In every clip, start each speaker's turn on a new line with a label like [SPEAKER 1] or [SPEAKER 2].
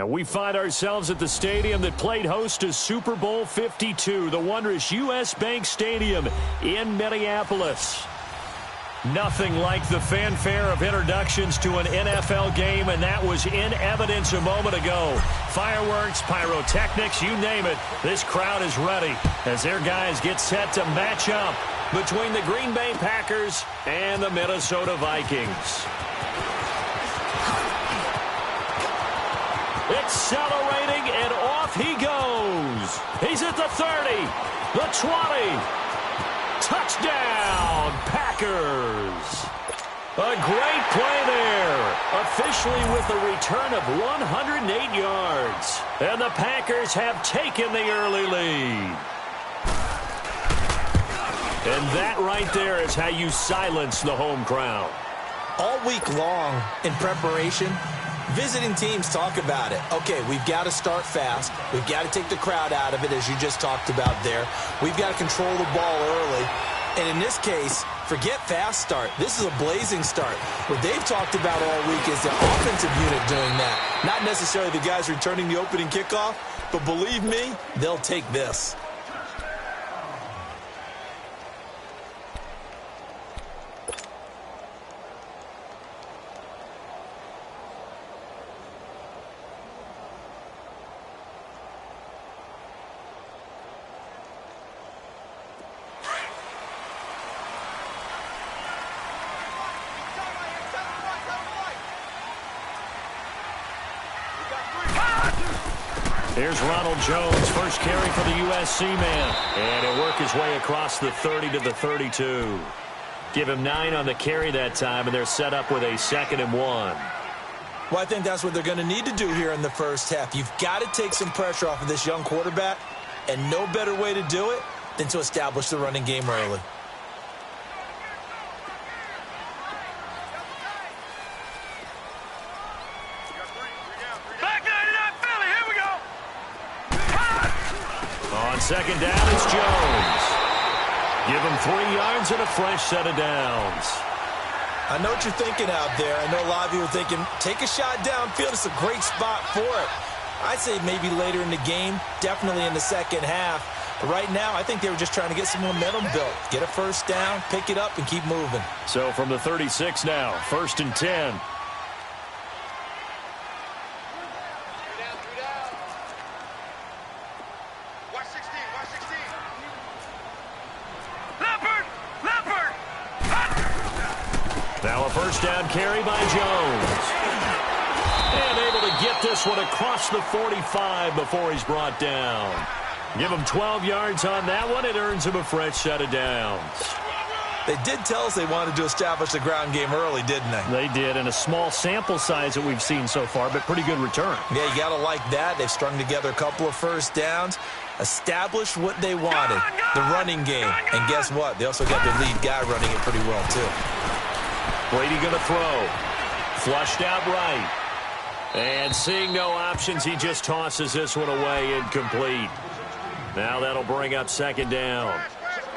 [SPEAKER 1] And we find ourselves at the stadium that played host to Super Bowl 52, the wondrous U.S. Bank Stadium in Minneapolis. Nothing like the fanfare of introductions to an NFL game, and that was in evidence a moment ago. Fireworks, pyrotechnics, you name it, this crowd is ready as their guys get set to match up between the Green Bay Packers and the Minnesota Vikings. Accelerating, and off he goes. He's at the 30, the 20. Touchdown, Packers. A great play there. Officially with a return of 108 yards. And the Packers have taken the early lead. And that right there is how you silence the home crowd.
[SPEAKER 2] All week long in preparation, visiting teams talk about it. Okay, we've got to start fast. We've got to take the crowd out of it, as you just talked about there. We've got to control the ball early. And in this case, forget fast start. This is a blazing start. What they've talked about all week is the offensive unit doing that. Not necessarily the guys returning the opening kickoff, but believe me, they'll take this.
[SPEAKER 1] Here's Ronald Jones, first carry for the USC man. And he'll work his way across the 30 to the 32. Give him 9 on the carry that time, and they're set up with a 2nd and 1.
[SPEAKER 2] Well, I think that's what they're going to need to do here in the first half. You've got to take some pressure off of this young quarterback, and no better way to do it than to establish the running game early.
[SPEAKER 1] Second down, it's Jones. Give him 3 yards and a fresh set of downs.
[SPEAKER 2] I know what you're thinking out there. I know a lot of you are thinking, take a shot downfield. It's a great spot for it. I'd say maybe later in the game, definitely in the second half. But right now, I think they were just trying to get some momentum built. Get a first down, pick it up, and keep moving.
[SPEAKER 1] So from the 36 now, 1st and 10. Now a first down carry by Jones. And able to get this one across the 45 before he's brought down. Give him 12 yards on that one. It earns him a fresh set of downs.
[SPEAKER 2] They did tell us they wanted to establish the ground game early, didn't they?
[SPEAKER 1] They did, and a small sample size that we've seen so far, but pretty good return.
[SPEAKER 2] Yeah, you got to like that. They've strung together a couple of first downs, established what they wanted, the running game. And guess what? They also got their lead guy running it pretty well, too.
[SPEAKER 1] Brady going to throw. Flushed out right. And seeing no options, he just tosses this one away, incomplete. Now that'll bring up 2nd down.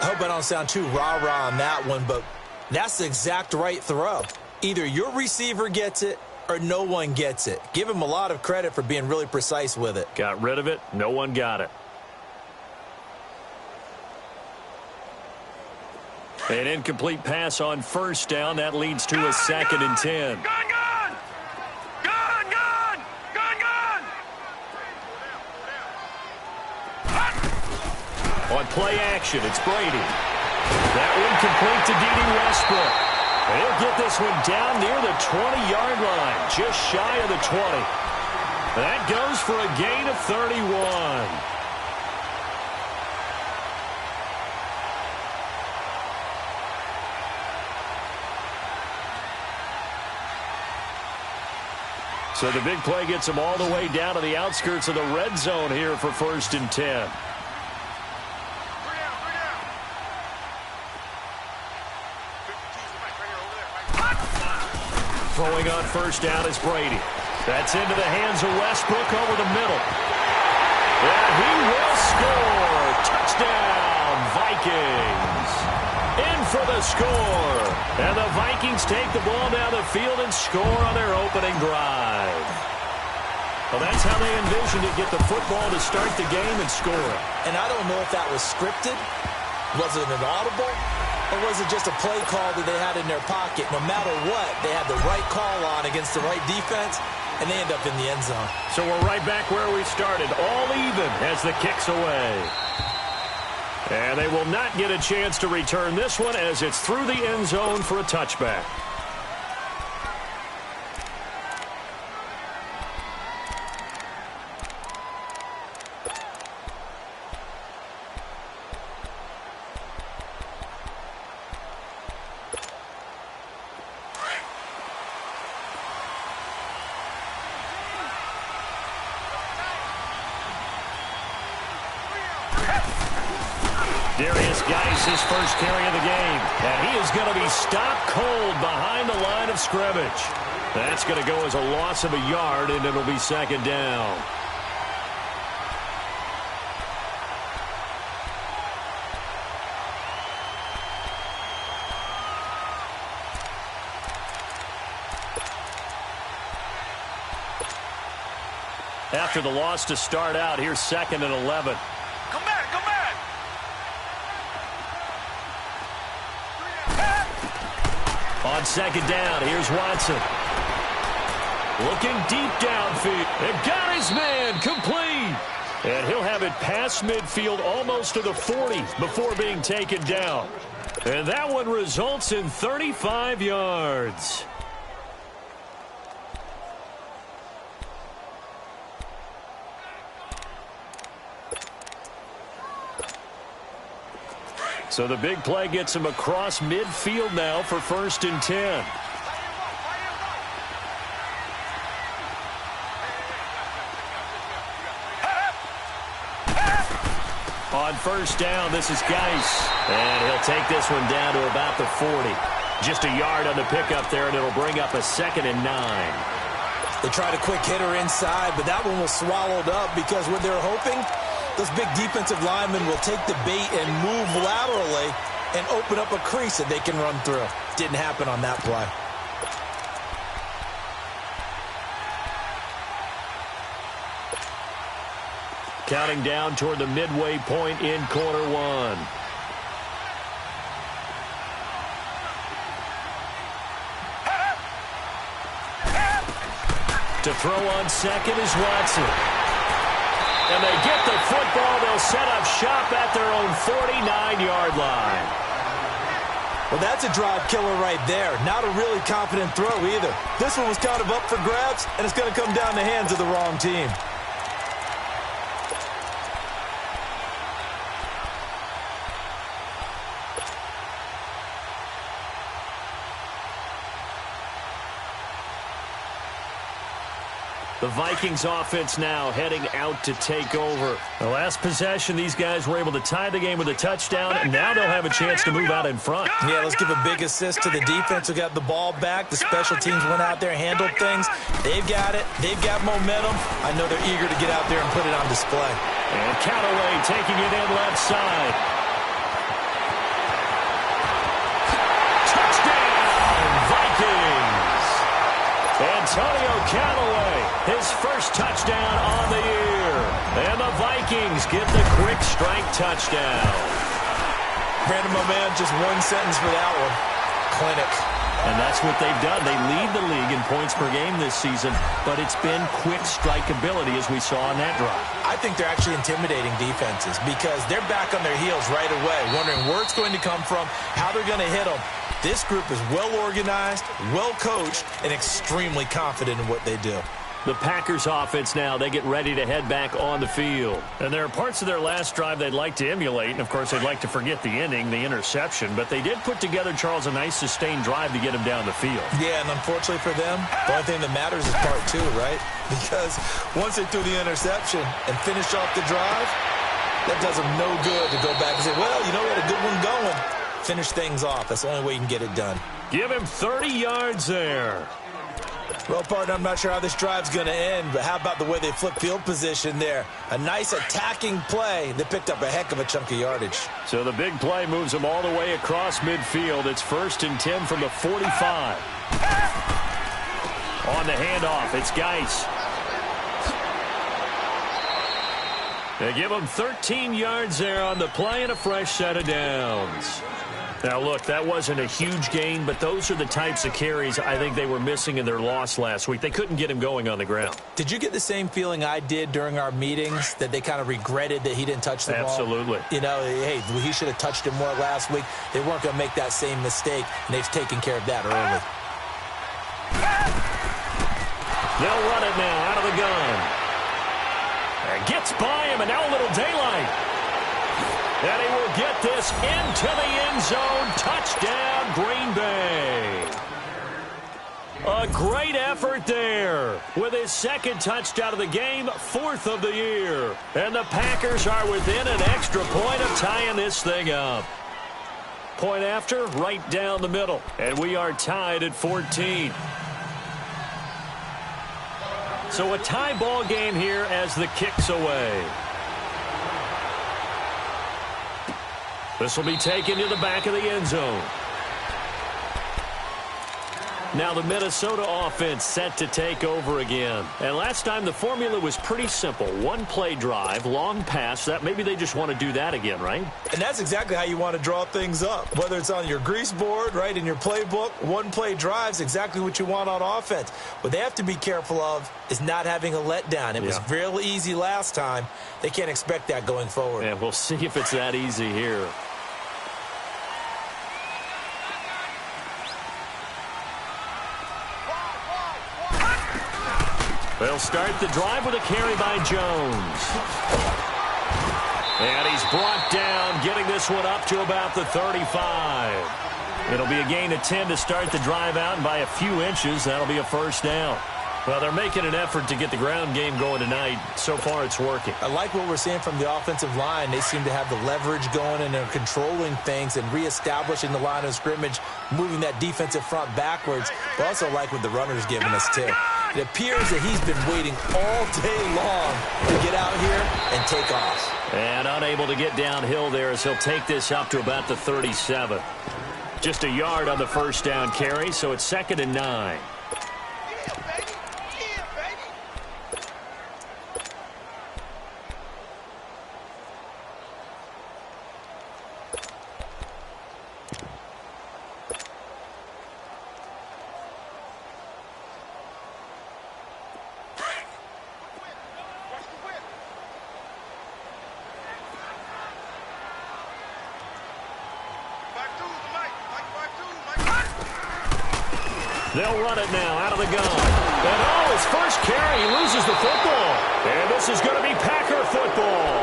[SPEAKER 2] I hope I don't sound too rah-rah on that one, but that's the exact right throw. Either your receiver gets it or no one gets it. Give him a lot of credit for being really precise with it.
[SPEAKER 1] Got rid of it. No one got it. An incomplete pass on first down. That leads to a 2nd and 10. On play action, it's Brady. That one complete to D.D. Westbrook. He'll get this one down near the 20-yard line, just shy of the 20. That goes for a gain of 31. So the big play gets him all the way down to the outskirts of the red zone here for 1st and 10. Throwing on first down is Brady. That's into the hands of Westbrook over the middle. And he will score. Touchdown, Vikings. In for the score. And the Vikings take the ball down the field and score on their opening drive. Well, that's how they envisioned it, get the football to start the game and score.
[SPEAKER 2] And I don't know if that was scripted. Was it an audible? Or was it just a play call that they had in their pocket? No matter what, they had the right call on against the right defense, and they end up in the end zone.
[SPEAKER 1] So we're right back where we started, all even as the kick's away. And they will not get a chance to return this one as it's through the end zone for a touchback. His first carry of the game, and he is going to be stopped cold behind the line of scrimmage. That's going to go as a loss of a yard, and it'll be second down. After the loss to start out, here's 2nd and 11.
[SPEAKER 3] Come back.
[SPEAKER 1] On 2nd down, here's Watson. Looking deep downfield. They've got his man complete. And he'll have it past midfield almost to the 40 before being taken down. And that one results in 35 yards. So the big play gets him across midfield now for 1st and 10. On 1st down, this is Geis. And he'll take this one down to about the 40. Just a yard on the pickup there, and it'll bring up a 2nd and 9.
[SPEAKER 2] They tried a quick hitter inside, but that one was swallowed up because what they're hoping, those big defensive linemen will take the bait and move laterally and open up a crease that they can run through. Didn't happen on that play.
[SPEAKER 1] Counting down toward the midway point in quarter one. To throw on 2nd is Watson. And they get the football. They'll set up shop at their own 49-yard line.
[SPEAKER 2] Well, that's a drive killer right there. Not a really confident throw either. This one was kind of up for grabs, and it's going to come down the hands of the wrong team.
[SPEAKER 1] The Vikings offense now heading out to take over. The last possession, these guys were able to tie the game with a touchdown, and now they'll have a chance to move out in front.
[SPEAKER 2] Yeah, let's give a big assist to the defense who got the ball back. The special teams went out there, handled things. They've got it. They've got momentum. I know they're eager to get out there and put it on display.
[SPEAKER 1] And Callaway taking it in left side. Touchdown, Vikings! Antonio Callaway, his first touchdown on the year. And the Vikings get the quick strike touchdown.
[SPEAKER 2] Brandon, my man, just one sentence for that one. Clinic.
[SPEAKER 1] And that's what they've done. They lead the league in points per game this season, but it's been quick strike ability as we saw on that drive.
[SPEAKER 2] I think they're actually intimidating defenses because they're back on their heels right away, wondering where it's going to come from, how they're going to hit them. This group is well organized, well coached, and extremely confident in what they do.
[SPEAKER 1] The Packers offense now, they get ready to head back on the field. And there are parts of their last drive they'd like to emulate. And, of course, they'd like to forget the ending, the interception. But they did put together, Charles, a nice sustained drive to get him down the field.
[SPEAKER 2] Yeah, and unfortunately for them, the only thing that matters is part two, right? Because once they threw the interception and finished off the drive, that does them no good to go back and say, well, you know, we had a good one going. Finish things off. That's the only way you can get it done.
[SPEAKER 1] Give him 30 yards there.
[SPEAKER 2] Well, partner, I'm not sure how this drive's going to end, but how about the way they flip field position there? A nice attacking play. They picked up a heck of a chunk of yardage.
[SPEAKER 1] So the big play moves them all the way across midfield. It's 1st and 10 from the 45. On the handoff, it's Geis. They give him 13 yards there on the play and a fresh set of downs. Now, look, that wasn't a huge gain, but those are the types of carries I think they were missing in their loss last week. They couldn't get him going on the ground.
[SPEAKER 2] Did you get the same feeling I did during our meetings, that they kind of regretted that he didn't touch the ball?
[SPEAKER 1] Absolutely.
[SPEAKER 2] You know, hey, he should have touched it more last week. They weren't going to make that same mistake, and they've taken care of that early.
[SPEAKER 1] They'll run it now out of the gun. And gets by him, and now a little daylight. And he will get this into the end zone. Touchdown, Green Bay. A great effort there with his second touchdown of the game, 4th of the year. And the Packers are within an extra point of tying this thing up. Point after, right down the middle. And we are tied at 14. So a tie ball game here as the kick's away. This will be taken to the back of the end zone. Now the Minnesota offense set to take over again. And last time the formula was pretty simple. One play drive, long pass. That maybe they just want to do that again, right?
[SPEAKER 2] And that's exactly how you want to draw things up. Whether it's on your grease board, right, in your playbook, one play drive's exactly what you want on offense. What they have to be careful of is not having a letdown. It was real easy last time. They can't expect that going forward.
[SPEAKER 1] Yeah, we'll see if it's that easy here. They'll start the drive with a carry by Jones. And he's brought down, getting this one up to about the 35. It'll be a gain of 10 to start the drive out, and by a few inches, that'll be a first down. Well, they're making an effort to get the ground game going tonight. So far, it's working.
[SPEAKER 2] I like what we're seeing from the offensive line. They seem to have the leverage going, and they're controlling things and reestablishing the line of scrimmage, moving that defensive front backwards. But also like what the runner's giving us, too. It appears that he's been waiting all day long to get out here and take off.
[SPEAKER 1] And unable to get downhill there as he'll take this up to about the 37. Just a yard on the first down carry, so it's 2nd and 9. They'll run it now out of the gun. And his first carry, he loses the football. And this is going to be Packer football.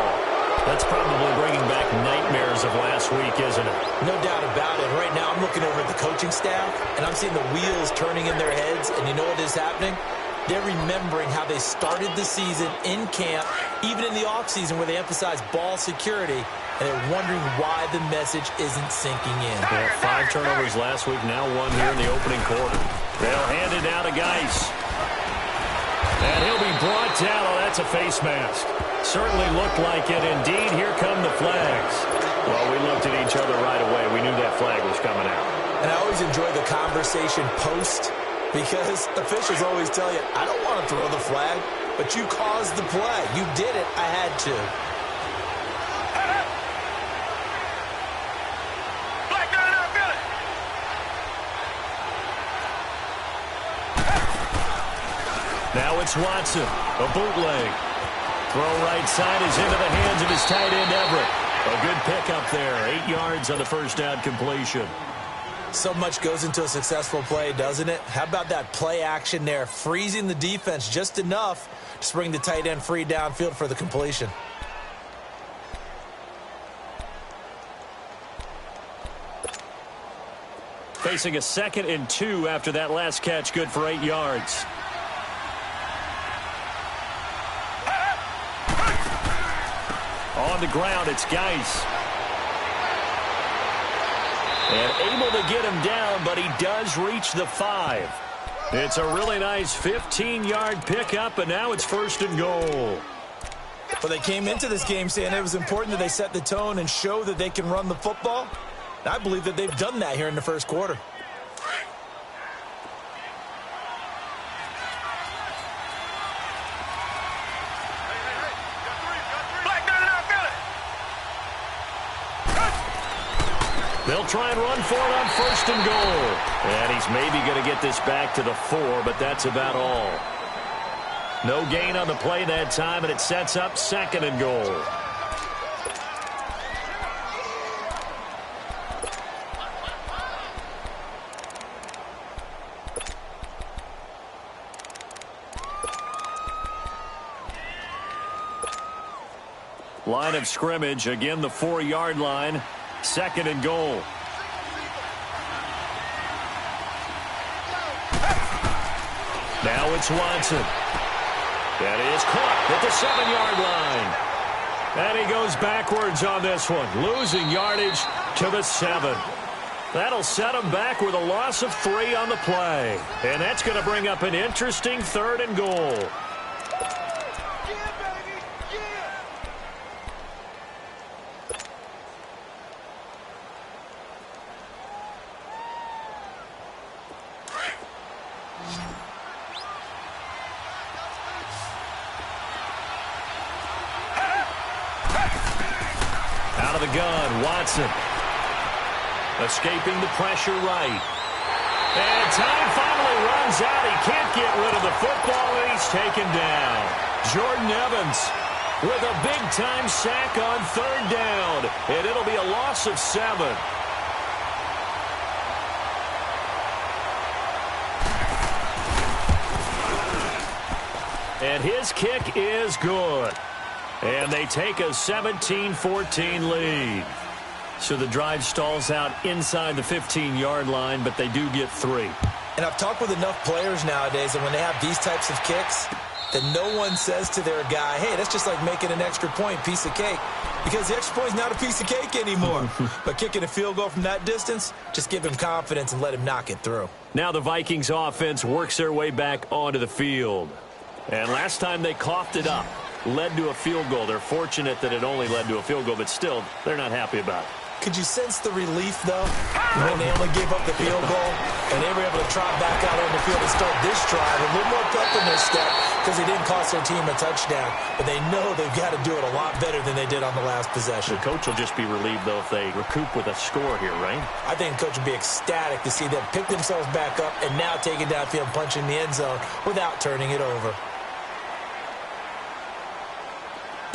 [SPEAKER 1] That's probably bringing back nightmares of last week, isn't it?
[SPEAKER 2] No doubt about it. Right now I'm looking over at the coaching staff, and I'm seeing the wheels turning in their heads, and you know what is happening? They're remembering how they started the season in camp, even in the offseason where they emphasized ball security, and they're wondering why the message isn't sinking in.
[SPEAKER 1] Yeah, 5 turnovers last week, now 1 here in the opening quarter. They'll hand it down to Geis. And he'll be brought down. Oh, that's a face mask. Certainly looked like it. Indeed, here come the flags. Well, we looked at each other right away. We knew that flag was coming out.
[SPEAKER 2] And I always enjoy the conversation post, because officials always tell you, I don't want to throw the flag, but you caused the play. You did it. I had to.
[SPEAKER 1] Now it's Watson, a bootleg. Throw right side is into the hands of his tight end, Everett. A good pickup there, 8 yards on the first down completion.
[SPEAKER 2] So much goes into a successful play, doesn't it? How about that play action there, freezing the defense just enough to bring the tight end free downfield for the completion.
[SPEAKER 1] Facing a 2nd and 2 after that last catch, good for 8 yards. On the ground, it's Geis. And able to get him down, but he does reach the 5. It's a really nice 15-yard pickup, and now it's 1st and goal.
[SPEAKER 2] Well, they came into this game saying it was important that they set the tone and show that they can run the football. And I believe that they've done that here in the first quarter.
[SPEAKER 3] Black
[SPEAKER 1] They'll try and run for it on 1st and goal. And he's maybe going to get this back to the 4, but that's about all. No gain on the play that time, and it sets up 2nd and goal. Line of scrimmage, again the 4-yard line. 2nd and goal. Now it's Watson. That is caught at the 7-yard line. And he goes backwards on this one, losing yardage to the 7. That'll set him back with a loss of 3 on the play. And that's going to bring up an interesting 3rd and goal. Out of the gun, Watson. Escaping the pressure right. And time finally runs out. He can't get rid of the football, and he's taken down. Jordan Evans with a big-time sack on 3rd down. And it'll be a loss of 7. And his kick is good. And they take a 17-14 lead. So the drive stalls out inside the 15-yard line, but they do get 3.
[SPEAKER 2] And I've talked with enough players nowadays that when they have these types of kicks, that no one says to their guy, hey, that's just like making an extra point, piece of cake. Because the extra point is not a piece of cake anymore. But kicking a field goal from that distance, just give him confidence and let him knock it through.
[SPEAKER 1] Now the Vikings offense works their way back onto the field. And last time they coughed it up, led to a field goal. They're fortunate that it only led to a field goal, but still, they're not happy about it.
[SPEAKER 2] Could you sense the relief, though, when they only gave up the field goal and they were able to trot back out on the field and start this drive a little more pep in their step because they didn't cost their team a touchdown, but they know they've got to do it a lot better than they did on the last possession.
[SPEAKER 1] The coach will just be relieved, though, if they recoup with a score here, right?
[SPEAKER 2] I think the coach will be ecstatic to see them pick themselves back up and now take it downfield and punch in the end zone without turning it over.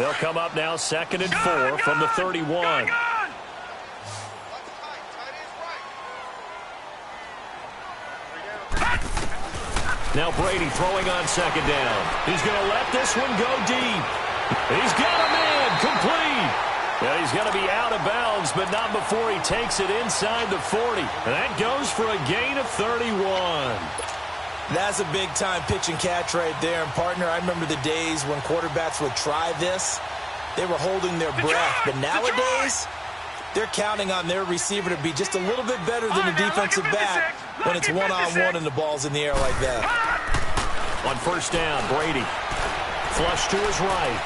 [SPEAKER 1] They'll come up now 2nd and 4 from the 31. Now Brady throwing on 2nd down. He's going to let this one go deep. He's got a man complete. Yeah, he's going to be out of bounds, but not before he takes it inside the 40. And that goes for a gain of 31.
[SPEAKER 2] That's a big-time pitch and catch right there. And, partner, I remember the days when quarterbacks would try this. They were holding their breath. But nowadays, they're counting on their receiver to be just a little bit better than the defensive back when it's one-on-one and the ball's in the air like that.
[SPEAKER 1] On 1st down, Brady. Flush to his right.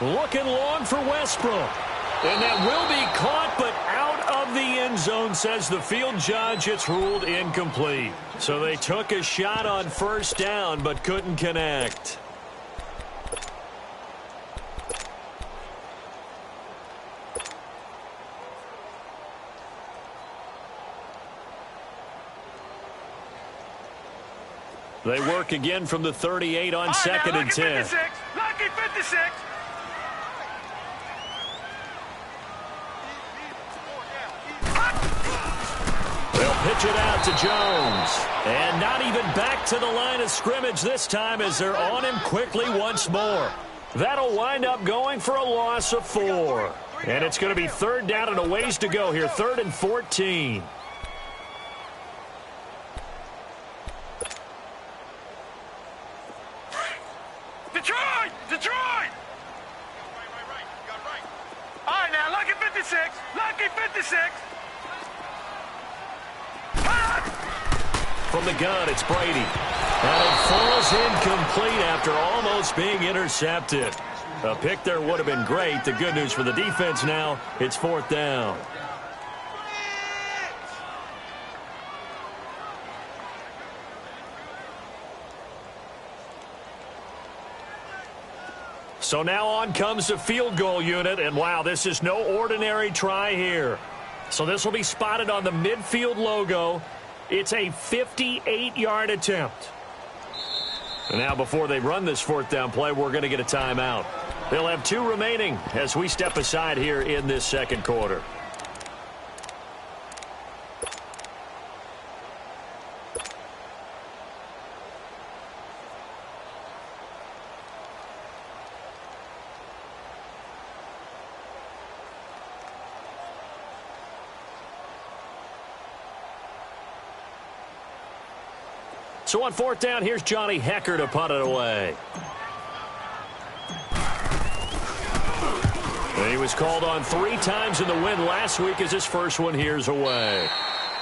[SPEAKER 1] Looking long for Westbrook. And that will be caught, but out of the end zone, says the field judge. It's ruled incomplete. So they took a shot on 1st down, but couldn't connect. They work again from the 38 on 2nd and 10.
[SPEAKER 3] Lucky 56.
[SPEAKER 1] They'll pitch it out to Jones. And not even back to the line of scrimmage this time as they're on him quickly once more. That'll wind up going for a loss of 4. And it's going to be 3rd down and a ways to go here. 3rd and 14.
[SPEAKER 3] Detroit! Detroit! All right, now, lucky 56. Lucky 56.
[SPEAKER 1] From the gun, it's Brady. And it falls incomplete after almost being intercepted. A pick there would have been great. The good news for the defense now, it's 4th down. So now on comes the field goal unit, and wow, this is no ordinary try here. So this will be spotted on the midfield logo. It's a 58-yard attempt. And now before they run this fourth down play, we're going to get a timeout. They'll have 2 remaining as we step aside here in this second quarter. So on fourth down, here's Johnny Hecker to punt it away. And he was called on 3 times in the win last week as his first one here's away.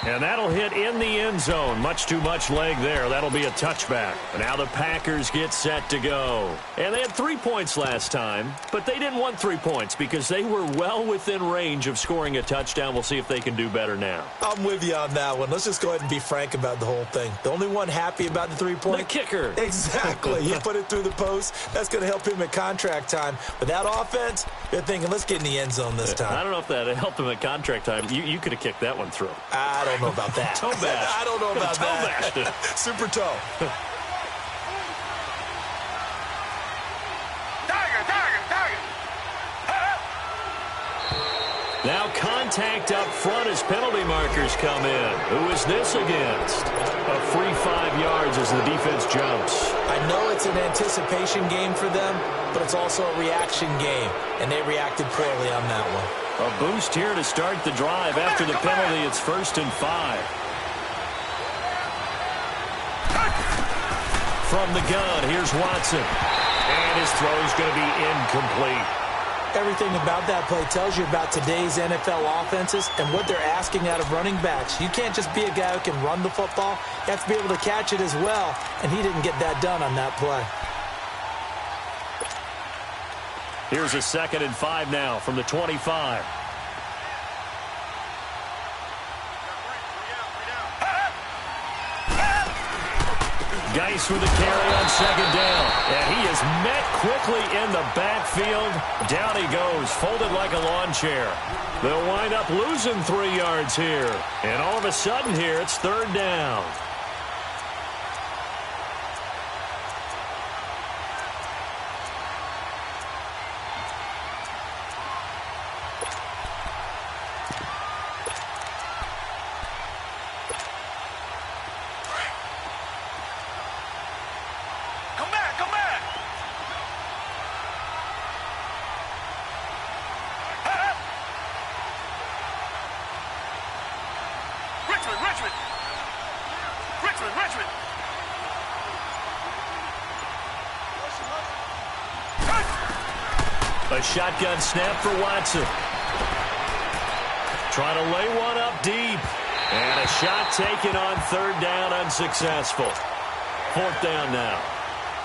[SPEAKER 1] And that'll hit in the end zone. Much too much leg there. That'll be a touchback. Now the Packers get set to go. And they had 3 points last time, but they didn't want 3 points because they were well within range of scoring a touchdown. We'll see if they can do better now.
[SPEAKER 2] I'm with you on that one. Let's just go ahead and be frank about the whole thing. The only one happy about the 3-point?
[SPEAKER 1] The kicker.
[SPEAKER 2] Exactly. He put it through the post. That's going to help him at contract time. But that offense, they're thinking, let's get in the end zone this time.
[SPEAKER 1] I don't know if that helped him at contract time. You could have kicked that one through.
[SPEAKER 2] I don't know about that.
[SPEAKER 1] Toe bash.
[SPEAKER 2] I don't know about that. Super toe.
[SPEAKER 1] Now contact up front as penalty markers come in. Who is this against? A free 5 yards as the defense jumps.
[SPEAKER 2] I know it's an anticipation game for them, but it's also a reaction game, and they reacted poorly on that one.
[SPEAKER 1] A boost here to start the drive. After the penalty, it's 1st and 5. From the gun, here's Watson. And his throw's going to be incomplete.
[SPEAKER 2] Everything about that play tells you about today's NFL offenses and what they're asking out of running backs. You can't just be a guy who can run the football. You have to be able to catch it as well, and he didn't get that done on that play.
[SPEAKER 1] Here's a 2nd and 5 now from the 25. Geis with a carry on 2nd down. And he is met quickly in the backfield. Down he goes, folded like a lawn chair. They'll wind up losing 3 yards here. And all of a sudden here, it's 3rd down.
[SPEAKER 3] Richmond.
[SPEAKER 1] A shotgun snap for Watson. Trying to lay one up deep. And a shot taken on 3rd down, unsuccessful. 4th down now.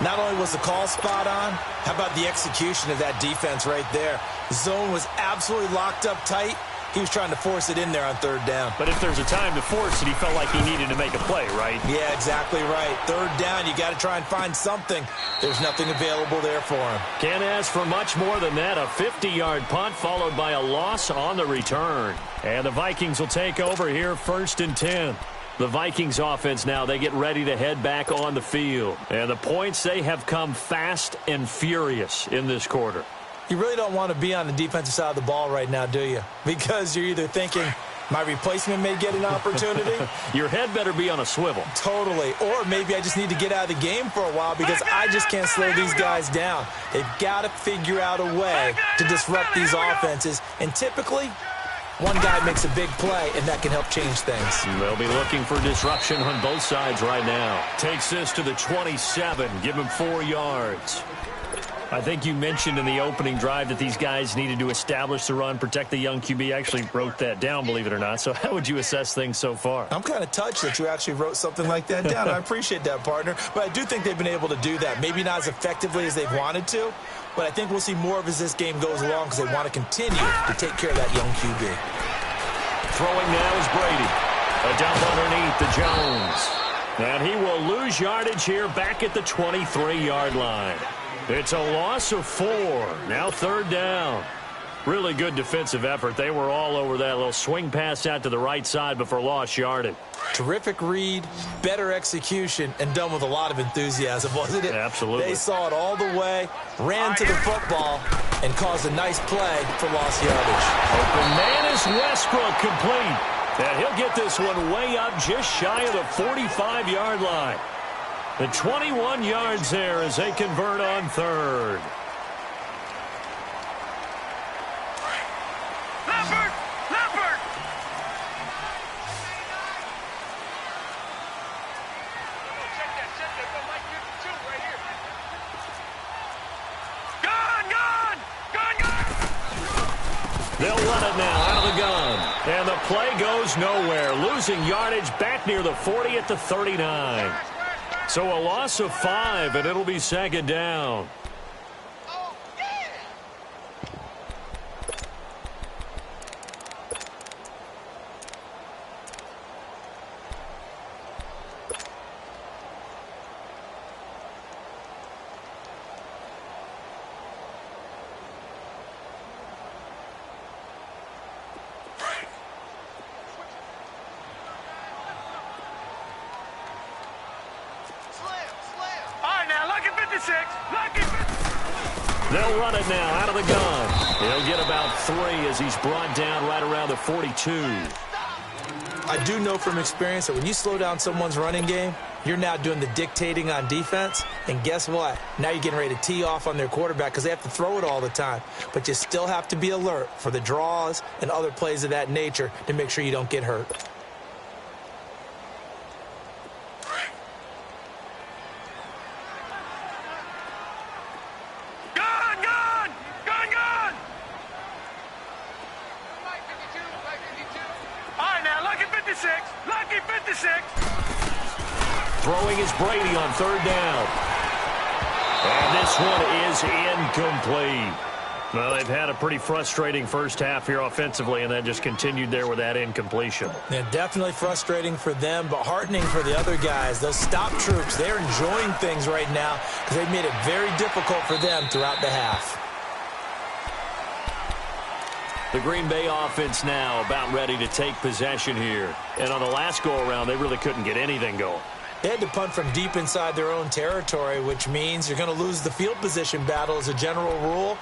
[SPEAKER 2] Not only was the call spot on, how about the execution of that defense right there? The zone was absolutely locked up tight. He was trying to force it in there on 3rd down.
[SPEAKER 1] But if there's a time to force it, he felt like he needed to make a play, right?
[SPEAKER 2] Yeah, exactly right. 3rd down, you got to try and find something. There's nothing available there for him.
[SPEAKER 1] Can't ask for much more than that. A 50-yard punt followed by a loss on the return. And the Vikings will take over here 1st and 10. The Vikings offense now, they get ready to head back on the field. And the points, they have come fast and furious in this quarter.
[SPEAKER 2] You really don't want to be on the defensive side of the ball right now, do you? Because you're either thinking, my replacement may get an opportunity.
[SPEAKER 1] Your head better be on a swivel.
[SPEAKER 2] Totally. Or maybe I just need to get out of the game for a while because I just can't slow these guys down. They've got to figure out a way to disrupt these offenses. And typically, one guy makes a big play, and that can help change things.
[SPEAKER 1] They'll be looking for disruption on both sides right now. Takes this to the 27. Give him 4 yards. I think you mentioned in the opening drive that these guys needed to establish the run, protect the young QB. I actually wrote that down, believe it or not. So how would you assess things so far?
[SPEAKER 2] I'm kind of touched that you actually wrote something like that down. I appreciate that, partner. But I do think they've been able to do that. Maybe not as effectively as they've wanted to, but I think we'll see more of as this game goes along because they want to continue to take care of that young QB.
[SPEAKER 1] Throwing now is Brady. A dump underneath to Jones. And he will lose yardage here back at the 23-yard line. It's a loss of 4. Now 3rd down. Really good defensive effort. They were all over that little swing pass out to the right side before lost yardage.
[SPEAKER 2] Terrific read, better execution, and done with a lot of enthusiasm, wasn't it?
[SPEAKER 1] Absolutely.
[SPEAKER 2] They saw it all the way, ran to the football, and caused a nice play for lost yardage.
[SPEAKER 1] Open man is Westbrook, complete. And he'll get this one way up just shy of the 45-yard line. The 21 yards there as they convert on 3rd.
[SPEAKER 3] Leopard! Leopard! Check that. Go Mike 52 right here. Gun!
[SPEAKER 1] They'll run it now out of the gun. And the play goes nowhere. Losing yardage back near the 40 at the 39. So a loss of 5, and it'll be 2nd down. They'll run it now out of the gun. He'll get about 3 as he's brought down right around the 42.
[SPEAKER 2] I do know from experience that when you slow down someone's running game, you're now doing the dictating on defense. And guess what? Now you're getting ready to tee off on their quarterback because they have to throw it all the time. But you still have to be alert for the draws and other plays of that nature to make sure you don't get hurt.
[SPEAKER 1] Throwing is Brady on 3rd down. And this one is incomplete. Well, they've had a pretty frustrating first half here offensively, and that just continued there with that incompletion.
[SPEAKER 2] Yeah, definitely frustrating for them, but heartening for the other guys. Those stop troops, they're enjoying things right now because they've made it very difficult for them throughout the half.
[SPEAKER 1] The Green Bay offense now about ready to take possession here. And on the last go-around, they really couldn't get anything going.
[SPEAKER 2] They had to punt from deep inside their own territory, which means you're going to lose the field position battle as a general rule.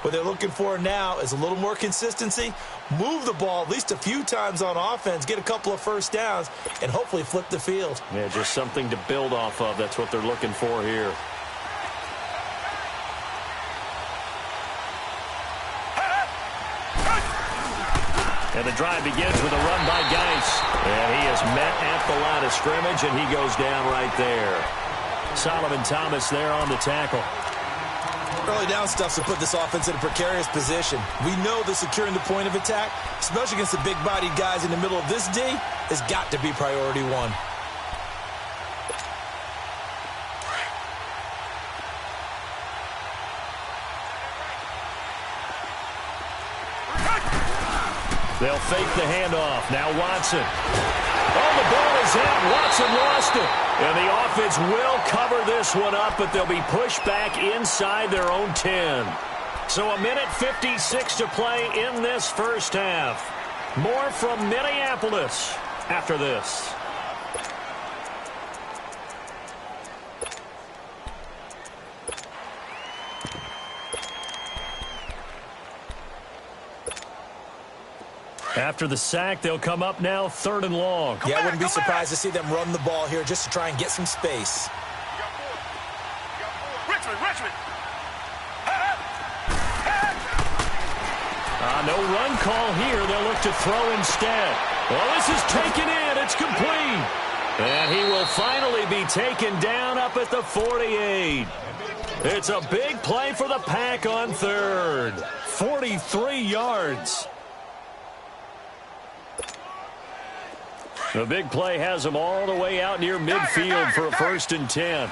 [SPEAKER 2] What they're looking for now is a little more consistency, move the ball at least a few times on offense, get a couple of first downs, and hopefully flip the field.
[SPEAKER 1] Yeah, just something to build off of. That's what they're looking for here. And the drive begins with a run by Geis. And he is met at the line of scrimmage, and he goes down right there. Solomon Thomas there on the tackle.
[SPEAKER 2] Early down stuff to put this offense in a precarious position. We know that securing the point of attack, especially against the big-bodied guys in the middle of this D, has got to be priority 1.
[SPEAKER 1] They'll fake the handoff. Now Watson. Oh, the ball is out. Watson lost it. And the offense will cover this one up, but they'll be pushed back inside their own 10. So a minute 56 to play in this first half. More from Minneapolis after this. After the sack, they'll come up now 3rd and long.
[SPEAKER 2] Yeah, I wouldn't be surprised to see them run the ball here just to try and get some space.
[SPEAKER 3] Richmond.
[SPEAKER 1] No run call here. They'll look to throw instead. Well, this is taken in. It's complete. And he will finally be taken down up at the 48. It's a big play for the Pack on 3rd. 43 yards. The big play has them all the way out near midfield for a 1st and 10.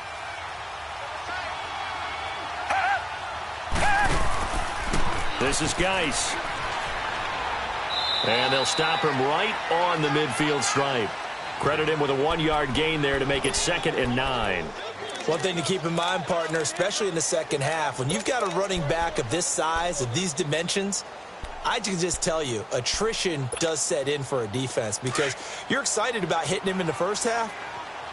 [SPEAKER 1] This is Geis. And they'll stop him right on the midfield stripe. Credit him with a 1-yard gain there to make it 2nd and 9.
[SPEAKER 2] One thing to keep in mind, partner, especially in the second half, when you've got a running back of this size, of these dimensions, I can just tell you, attrition does set in for a defense because you're excited about hitting him in the first half.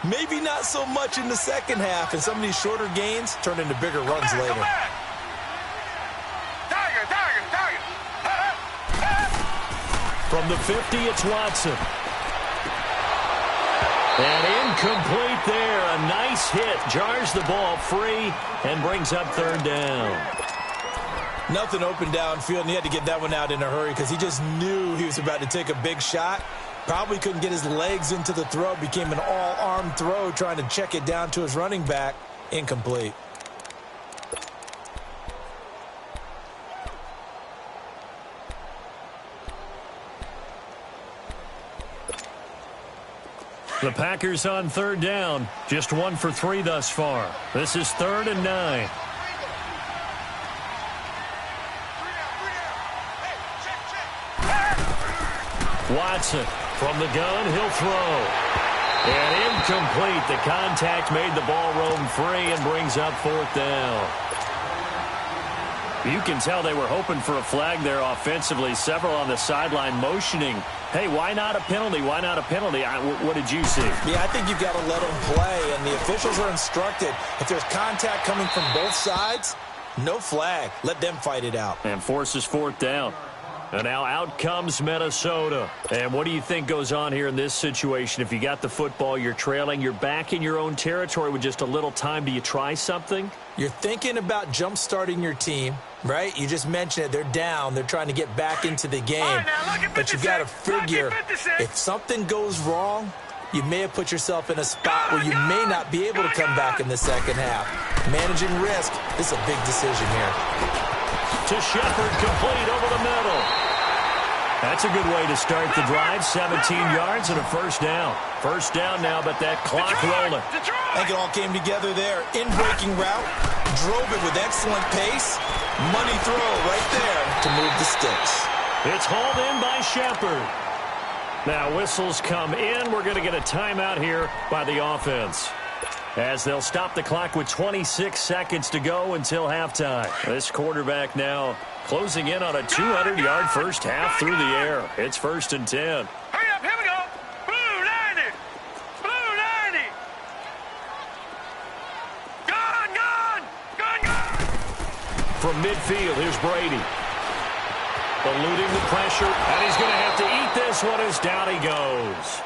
[SPEAKER 2] Maybe not so much in the second half, and some of these shorter gains turn into bigger runs later.
[SPEAKER 1] From the 50, it's Watson. And incomplete there. A nice hit. Jars the ball free and brings up third down.
[SPEAKER 2] Nothing open downfield, and he had to get that one out in a hurry because he just knew he was about to take a big shot. Probably couldn't get his legs into the throw. Became an all-arm throw trying to check it down to his running back. Incomplete.
[SPEAKER 1] The Packers on third down. Just 1 for 3 thus far. This is 3rd and 9. Watson from the gun. He'll throw. And incomplete. The contact made the ball roam free and brings up 4th down. You can tell they were hoping for a flag there offensively. Several on the sideline motioning. Hey, why not a penalty? Why not a penalty? What did you see?
[SPEAKER 2] Yeah, I think you've got to let them play, and the officials are instructed. If there's contact coming from both sides, no flag. Let them fight it out.
[SPEAKER 1] And forces 4th down. And now out comes Minnesota. And what do you think goes on here in this situation? If you got the football, you're trailing, you're back in your own territory with just a little time. Do you try something?
[SPEAKER 2] You're thinking about jump-starting your team, right? You just mentioned it. They're down. They're trying to get back into the game. But you've got to figure if something goes wrong, you may have put yourself in a spot where you may not be able to come back in the second half. Managing risk is a big decision here.
[SPEAKER 1] To Shepard, complete over the middle. That's a good way to start the drive. 17 yards and a first down. First down now, but that clock rolling.
[SPEAKER 2] I think it all came together there. In-breaking route, drove it with excellent pace. Money throw right there to move the sticks.
[SPEAKER 1] It's hauled in by Shepard. Now whistles come in. We're going to get a timeout here by the offense, as they'll stop the clock with 26 seconds to go until halftime. This quarterback now closing in on a 200-yard first half through the air. It's 1st and 10.
[SPEAKER 3] Hurry up, here we go. Blue 90. Blue 90. Gone, gone. Gone, gone.
[SPEAKER 1] From midfield, here's Brady. Eluding the pressure, and he's going to have to eat this one as down he goes.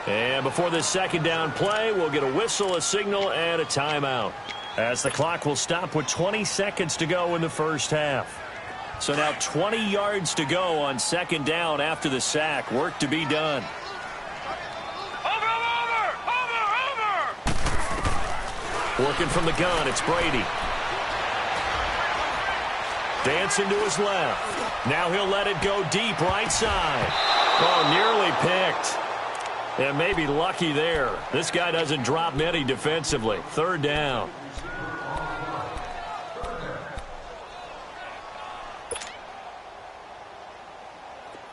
[SPEAKER 1] And before this second down play, we'll get a whistle, a signal, and a timeout, as the clock will stop with 20 seconds to go in the first half. So now 20 yards to go on second down after the sack. Work to be done.
[SPEAKER 3] Over.
[SPEAKER 1] Working from the gun, it's Brady. Dancing to his left. Now he'll let it go deep right side. Oh, nearly picked. And maybe lucky there. This guy doesn't drop many defensively. 3rd down.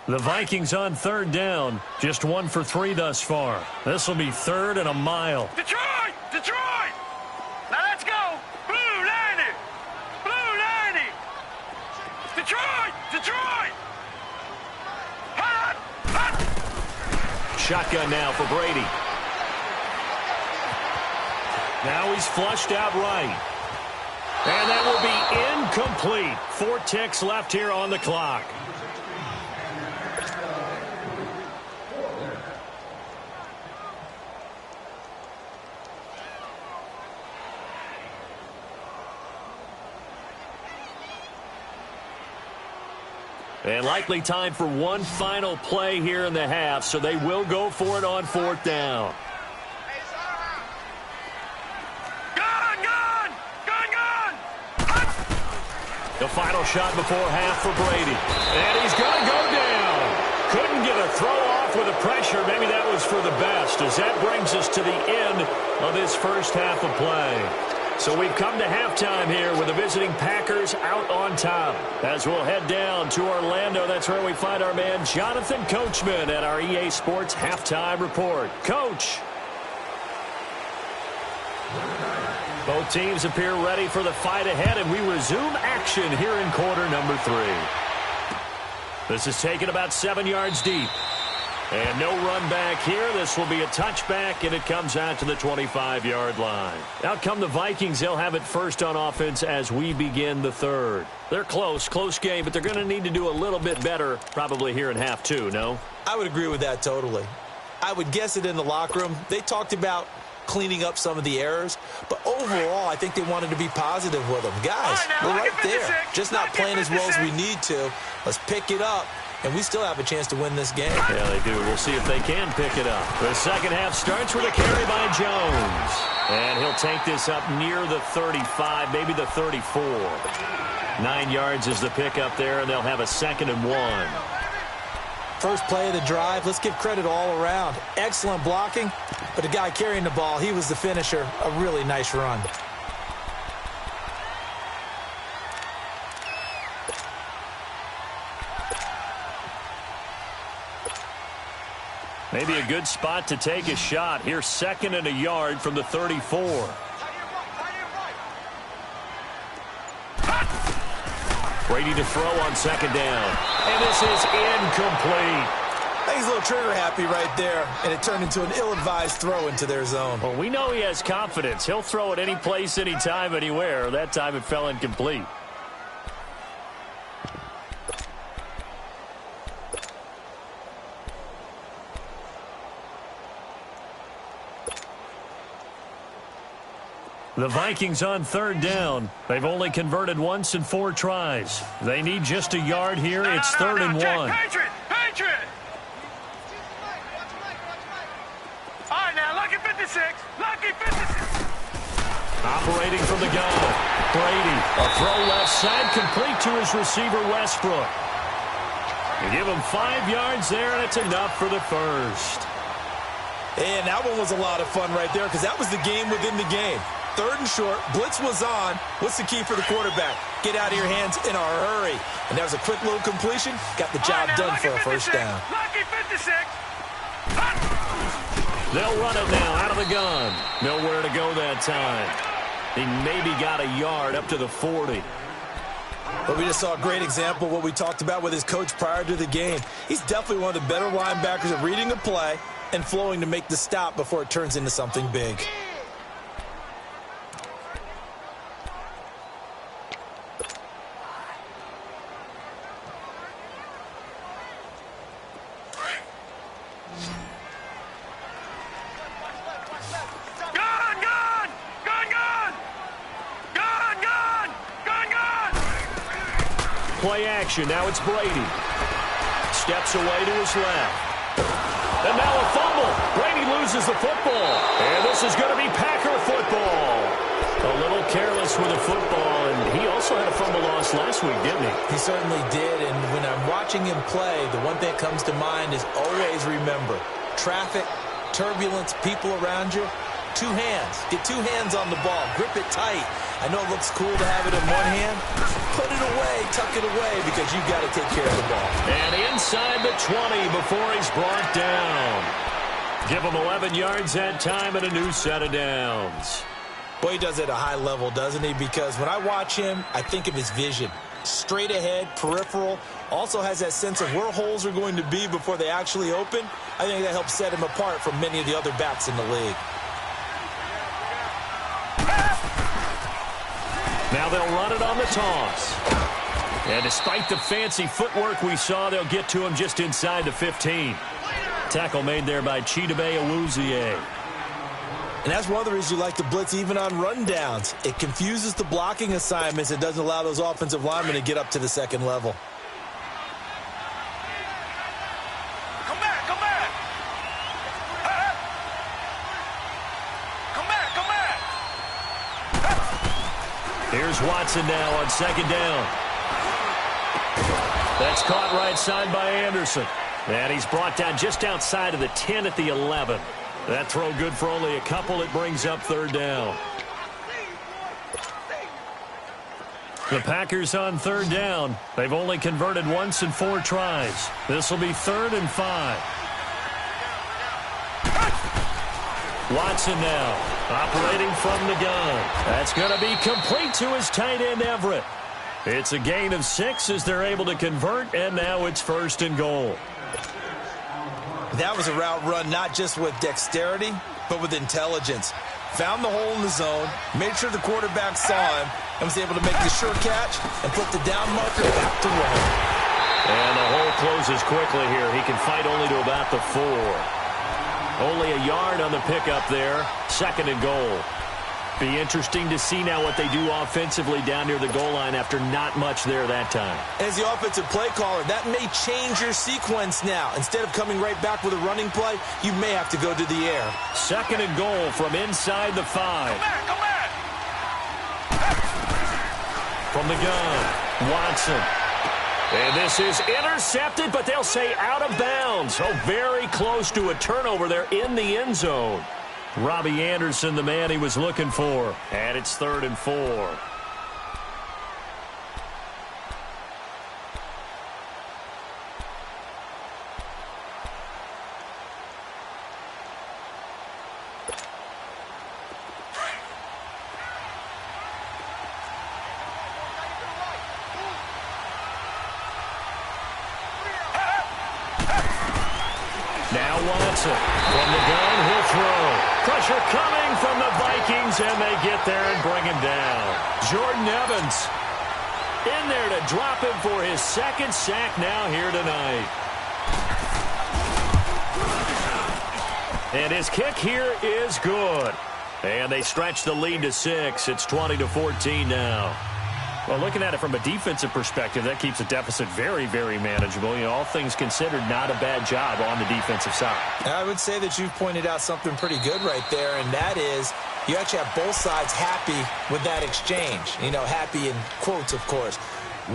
[SPEAKER 1] The Vikings on 3rd down. Just 1 for 3 thus far. This will be 3rd and a mile.
[SPEAKER 3] Detroit! Detroit! Now let's go! Blue 90! Blue 90! Detroit! Detroit! Hot! Hot!
[SPEAKER 1] Shotgun now for Brady. Now he's flushed out right. And that will be incomplete. 4 ticks left here on the clock. And likely time for one final play here in the half, so they will go for it on 4th down. The final shot before half for Brady. And he's going to go down. Couldn't get a throw off with the pressure. Maybe that was for the best, as that brings us to the end of this first half of play. So we've come to halftime here with the visiting Packers out on top. As we'll head down to Orlando, that's where we find our man Jonathan Coachman at our EA Sports Halftime Report. Coach. Both teams appear ready for the fight ahead, and we resume action here in quarter number 3. This is taken about 7 yards deep. And no run back here. This will be a touchback, and it comes out to the 25-yard line. Out come the Vikings. They'll have it first on offense as we begin the third. They're close game, but they're going to need to do a little bit better probably here in half 2, no?
[SPEAKER 2] I would agree with that totally. I would guess it in the locker room. They talked about cleaning up some of the errors, but overall, I think they wanted to be positive with them. Guys, we're right there. Just not playing as well as we need to. Let's pick it up, and we still have a chance to win this game.
[SPEAKER 1] Yeah, they do. We'll see if they can pick it up. The second half starts with a carry by Jones, and he'll take this up near the 35, maybe the 34. 9 yards is the pickup there, and they'll have a 2nd and 1.
[SPEAKER 2] First play of the drive, let's give credit all around. Excellent blocking, but the guy carrying the ball, he was the finisher. A really nice run.
[SPEAKER 1] Maybe a good spot to take a shot. Here's 2nd and a yard from the 34. Brady to throw on 2nd down. And this is incomplete.
[SPEAKER 2] I think he's a little trigger happy right there, and it turned into an ill-advised throw into their zone.
[SPEAKER 1] Well, we know he has confidence. He'll throw it any place, anytime, anywhere. That time it fell incomplete. The Vikings on 3rd down. They've only converted once in 4 tries. They need just a yard here. It's 3rd and 1.
[SPEAKER 3] Patriot! All right, now, lucky 56. Lucky 56.
[SPEAKER 1] Operating from the gun. Brady. A throw left side, complete to his receiver, Westbrook. They give him 5 yards there, and it's enough for the first.
[SPEAKER 2] And that one was a lot of fun right there because that was the game within the game. 3rd and short, blitz was on. What's the key for the quarterback? Get out of your hands in a hurry. And that was a quick little completion. Got the job done for a first down.
[SPEAKER 3] Lucky 56.
[SPEAKER 1] They'll run it now out of the gun. Nowhere to go that time. He maybe got a yard up to the 40.
[SPEAKER 2] But we just saw a great example of what we talked about with his coach prior to the game. He's definitely one of the better linebackers at reading a play and flowing to make the stop before it turns into something big.
[SPEAKER 1] Play action. Now it's Brady. Steps away to his left. And now a fumble. Brady loses the football. And this is going to be Packer football. A little careless with the football. And he also had a fumble loss last week, didn't he?
[SPEAKER 2] He certainly did. And when I'm watching him play, the one thing that comes to mind is always remember, traffic, turbulence, people around you. 2 hands. Get 2 hands on the ball. Grip it tight. I know it looks cool to have it in one hand. Put it away, tuck it away, because you've got to take care of the ball.
[SPEAKER 1] And inside the 20 before he's brought down. Give him 11 yards that time and a new set of downs.
[SPEAKER 2] Boy, he does it at a high level, doesn't he? Because when I watch him, I think of his vision. Straight ahead, peripheral. Also has that sense of where holes are going to be before they actually open. I think that helps set him apart from many of the other backs in the league.
[SPEAKER 1] Now they'll run it on the toss. And despite the fancy footwork we saw, they'll get to him just inside the 15. Tackle made there by Chidobe Awuzie.
[SPEAKER 2] And that's one of the reasons you like to blitz even on rundowns. It confuses the blocking assignments. It doesn't allow those offensive linemen to get up to the second level.
[SPEAKER 3] Come back, come back. Come back, come back.
[SPEAKER 1] Here's Watson now on 2nd down. That's caught right side by Anderson. And he's brought down just outside of the 10 at the 11. That throw good for only a couple. It brings up 3rd down. The Packers on 3rd down. They've only converted once in 4 tries. This will be 3rd and 5. Watson now. Operating from the gun. That's going to be complete to his tight end, Everett. It's a gain of 6 as they're able to convert, and now it's 1st and goal.
[SPEAKER 2] That was a route run not just with dexterity, but with intelligence. Found the hole in the zone, made sure the quarterback saw him, and was able to make the sure catch and put the down marker back to run.
[SPEAKER 1] And the hole closes quickly here. He can fight only to about the 4. Only a yard on the pickup there. 2nd and goal. Be interesting to see now what they do offensively down near the goal line after not much there that time.
[SPEAKER 2] As the offensive play caller, that may change your sequence now. Instead of coming right back with a running play, you may have to go to the air.
[SPEAKER 1] 2nd and goal from inside the 5.
[SPEAKER 3] Come back.
[SPEAKER 1] From the gun, Watson. And this is intercepted, but they'll say out of bounds. Oh, very close to a turnover there in the end zone. Robbie Anderson, the man he was looking for. And it's 3rd and 4. Now Watson from the gun, he'll throw. Pressure coming from the Vikings, and they get there and bring him down. Jordan Evans in there to drop him for his 2nd sack now here tonight. And his kick here is good. And they stretch the lead to 6. It's 20-14 now. Well, looking at it from a defensive perspective, that keeps the deficit very, very manageable. You know, all things considered, not a bad job on the defensive side.
[SPEAKER 2] I would say that you've pointed out something pretty good right there, and that is you actually have both sides happy with that exchange. You know, happy in quotes, of course.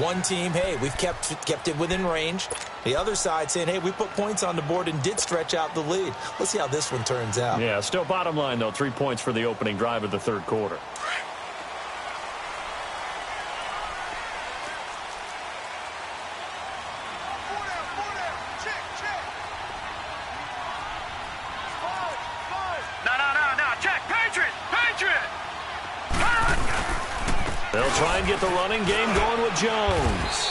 [SPEAKER 2] One team, hey, we've kept it within range. The other side saying, hey, we put points on the board and did stretch out the lead. Let's see how this one turns out.
[SPEAKER 1] Yeah, still bottom line, though, 3 points for the opening drive of the 3rd quarter. They'll try and get the running game going with Jones.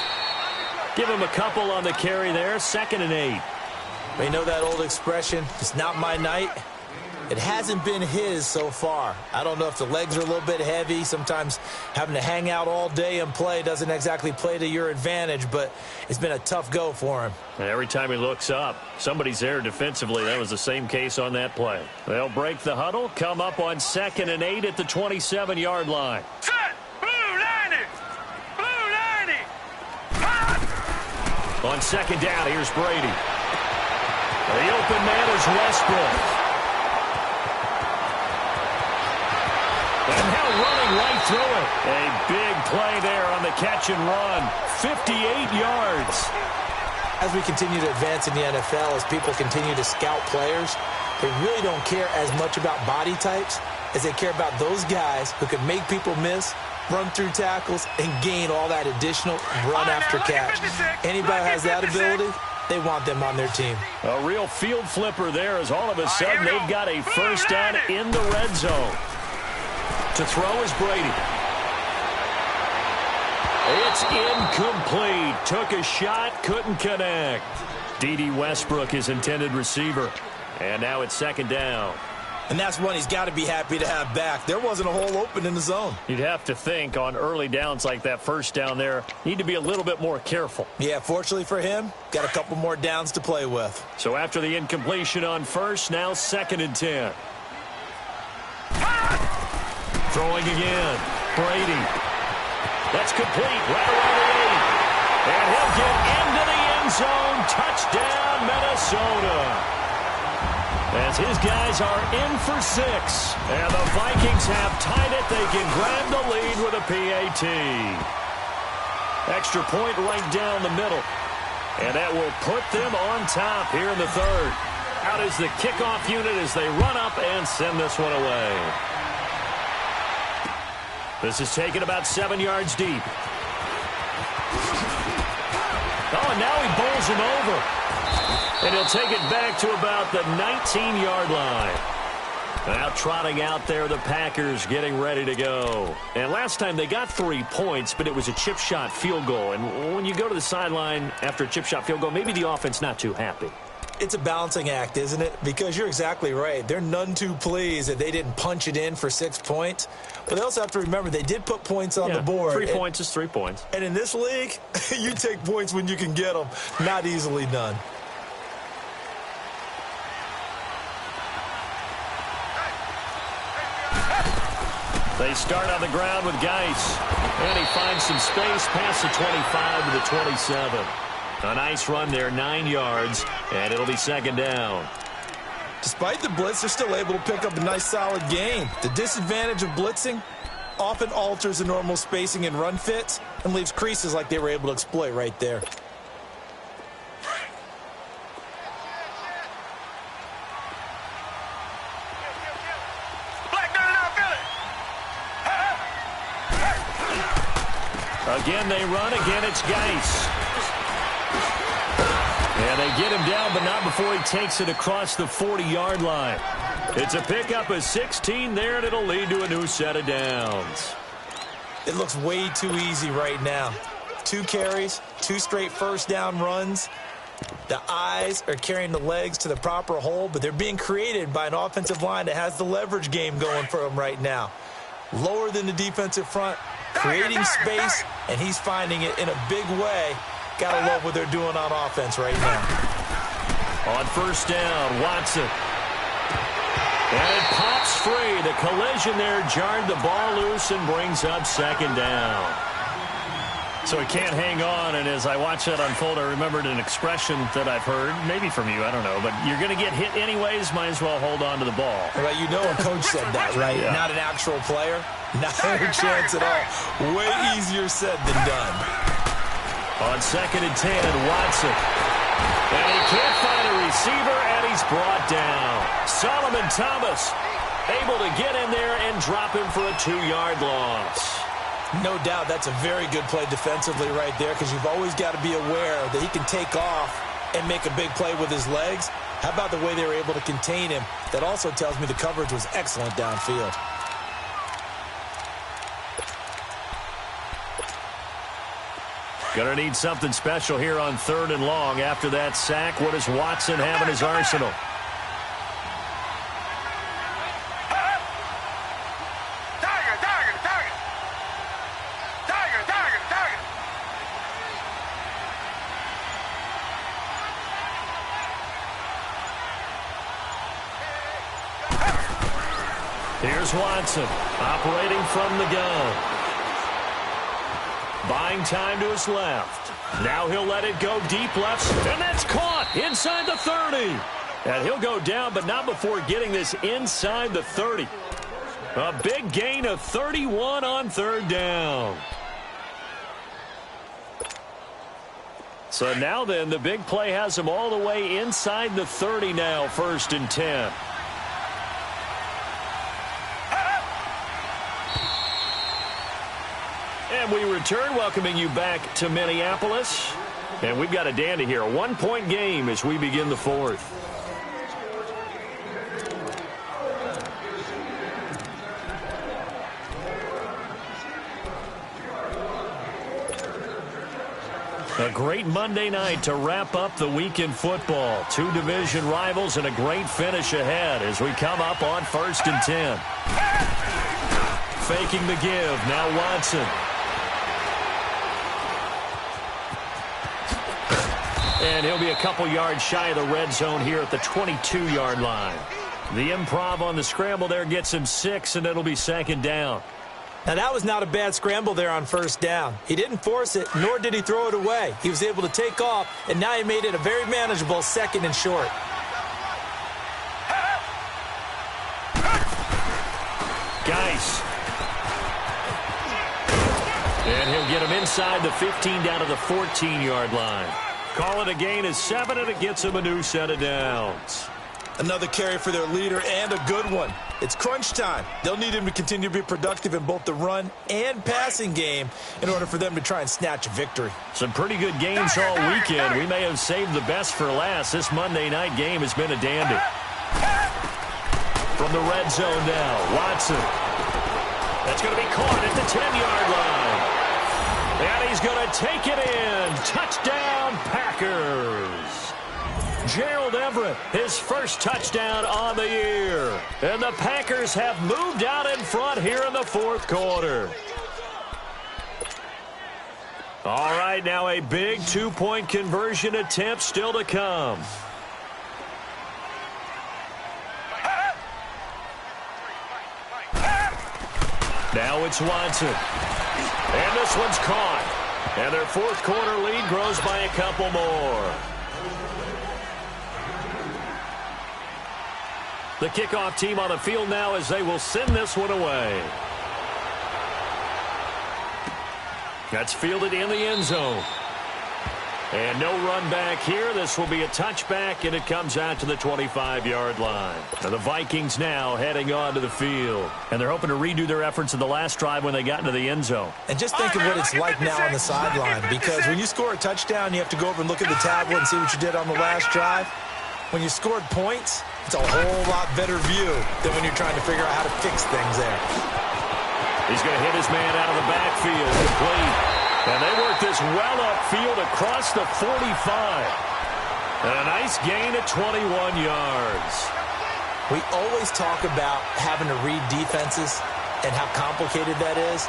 [SPEAKER 1] Give him a couple on the carry there. 2nd and 8.
[SPEAKER 2] You know that old expression, it's not my night. It hasn't been his so far. I don't know if the legs are a little bit heavy. Sometimes having to hang out all day and play doesn't exactly play to your advantage, but it's been a tough go for him.
[SPEAKER 1] And every time he looks up, somebody's there defensively. That was the same case on that play. They'll break the huddle, come up on 2nd and 8 at the 27-yard line.
[SPEAKER 3] Set! Blue 90! Blue 90!
[SPEAKER 1] On 2nd down, here's Brady. The open man is Westbrook. And now running right through it. A big play there on the catch and run. 58 yards.
[SPEAKER 2] As we continue to advance in the NFL, as people continue to scout players, they really don't care as much about body types as they care about those guys who can make people miss, run through tackles, and gain all that additional run after catch. Anybody who has that ability, they want them on their team.
[SPEAKER 1] A real field flipper there as all of a sudden they've got a first down in the red zone. To throw is Brady. It's incomplete. Took a shot, couldn't connect. D.D. Westbrook, his intended receiver. And now it's 2nd down.
[SPEAKER 2] And that's one he's got to be happy to have back. There wasn't a hole open in the zone.
[SPEAKER 1] You'd have to think on early downs like that first down there, need to be a little bit more careful.
[SPEAKER 2] Yeah, fortunately for him, got a couple more downs to play with.
[SPEAKER 1] So after the incompletion on first, now 2nd and 10. Throwing again. Brady. That's complete. Right around the 8. And he'll get into the end zone. Touchdown, Minnesota. As his guys are in for 6. And the Vikings have tied it. They can grab the lead with a PAT. Extra point right down the middle. And that will put them on top here in the 3rd. Out is the kickoff unit as they run up and send this one away. This is taken about 7 yards deep. Oh, and now he bowls him over. And he'll take it back to about the 19-yard line. Now trotting out there, the Packers getting ready to go. And last time they got 3 points, but it was a chip shot field goal. And when you go to the sideline after a chip shot field goal, maybe the offense not too happy.
[SPEAKER 2] It's a balancing act, isn't it? Because you're exactly right. They're none too pleased that they didn't punch it in for 6 points. But they also have to remember they did put points on the board.
[SPEAKER 1] 3 points is 3 points.
[SPEAKER 2] And in this league, you take points when you can get them. Not easily done.
[SPEAKER 1] They start on the ground with Geis. And he finds some space past the 25 to the 27. A nice run there, 9 yards, and it'll be second down.
[SPEAKER 2] Despite the blitz, they're still able to pick up a nice solid gain. The disadvantage of blitzing often alters the normal spacing and run fits and leaves creases like they were able to exploit right there.
[SPEAKER 1] Again, they run. Again, it's Geis. And they get him down, but not before he takes it across the 40-yard line. It's a pickup of 16 there, and it'll lead to a new set of downs.
[SPEAKER 2] It looks way too easy right now. 2 carries, 2 straight first down runs. The eyes are carrying the legs to the proper hole, but they're being created by an offensive line that has the leverage game going for them right now. Lower than the defensive front, creating space, and he's finding it in a big way. Gotta love what they're doing on offense right now.
[SPEAKER 1] On first down, Watson. And it pops free. The collision there jarred the ball loose and brings up second down. So he can't hang on, and as I watch that unfold, I remembered an expression that I've heard, maybe from you, I don't know, but you're going to get hit anyways, might as well hold on to the ball.
[SPEAKER 2] Well, you know a coach said that, right? Yeah. Not an actual player. Not a chance at all. Way easier said than done.
[SPEAKER 1] On second and 10, Watson. And he can't find a receiver, and he's brought down. Solomon Thomas able to get in there and drop him for a 2-yard loss.
[SPEAKER 2] No doubt that's a very good play defensively right there, because you've always got to be aware that he can take off and make a big play with his legs. How about the way they were able to contain him? That also tells me the coverage was excellent downfield.
[SPEAKER 1] Gonna need something special here on 3rd and long. After that sack, what does Watson have in his arsenal? Here's Watson, operating from the gun. Buying time to his left. Now he'll let it go deep left, and that's caught inside the 30. And he'll go down, but not before getting this inside the 30. A big gain of 31 on 3rd down. So now then, the big play has him all the way inside the 30 now, 1st and 10. And we return, welcoming you back to Minneapolis. And we've got a dandy here. A 1-point game as we begin the 4th. A great Monday night to wrap up the week in football. 2 division rivals and a great finish ahead as we come up on 1st and 10. Faking the give. Now Watson. And he'll be a couple yards shy of the red zone here at the 22-yard line. The improv on the scramble there gets him 6, and it'll be 2nd down.
[SPEAKER 2] Now, that was not a bad scramble there on 1st down. He didn't force it, nor did he throw it away. He was able to take off, and now he made it a very manageable 2nd and short.
[SPEAKER 1] Geis. And he'll get him inside the 15 down to the 14-yard line. Call it a gain of 7, and it gets him a new set of downs.
[SPEAKER 2] Another carry for their leader, and a good one. It's crunch time. They'll need him to continue to be productive in both the run and passing game in order for them to try and snatch a victory.
[SPEAKER 1] Some pretty good games all weekend. We may have saved the best for last. This Monday night game has been a dandy. From the red zone now, Watson. That's going to be caught at the 10-yard line. And he's going to take it in. Touchdown, Packers. Gerald Everett, his first touchdown on the year. And the Packers have moved out in front here in the fourth quarter. All right, now a big two-point conversion attempt still to come. Now it's Watson. And this one's caught. And their fourth quarter lead grows by a couple more. The kickoff team on the field now as they will send this one away. That's fielded in the end zone. And no run back here. This will be a touchback, and it comes out to the 25-yard line. Now the Vikings now heading onto the field. And they're hoping to redo their efforts in the last drive when they got into the end zone.
[SPEAKER 2] And just think of what it's like now on the sideline, because when you score a touchdown, you have to go over and look at the tablet and see what you did on the last drive. When you scored points, it's a whole lot better view than when you're trying to figure out how to fix things there.
[SPEAKER 1] He's going to hit his man out of the backfield. Complete. And they work this well upfield across the 45. And a nice gain at 21 yards.
[SPEAKER 2] We always talk about having to read defenses and how complicated that is.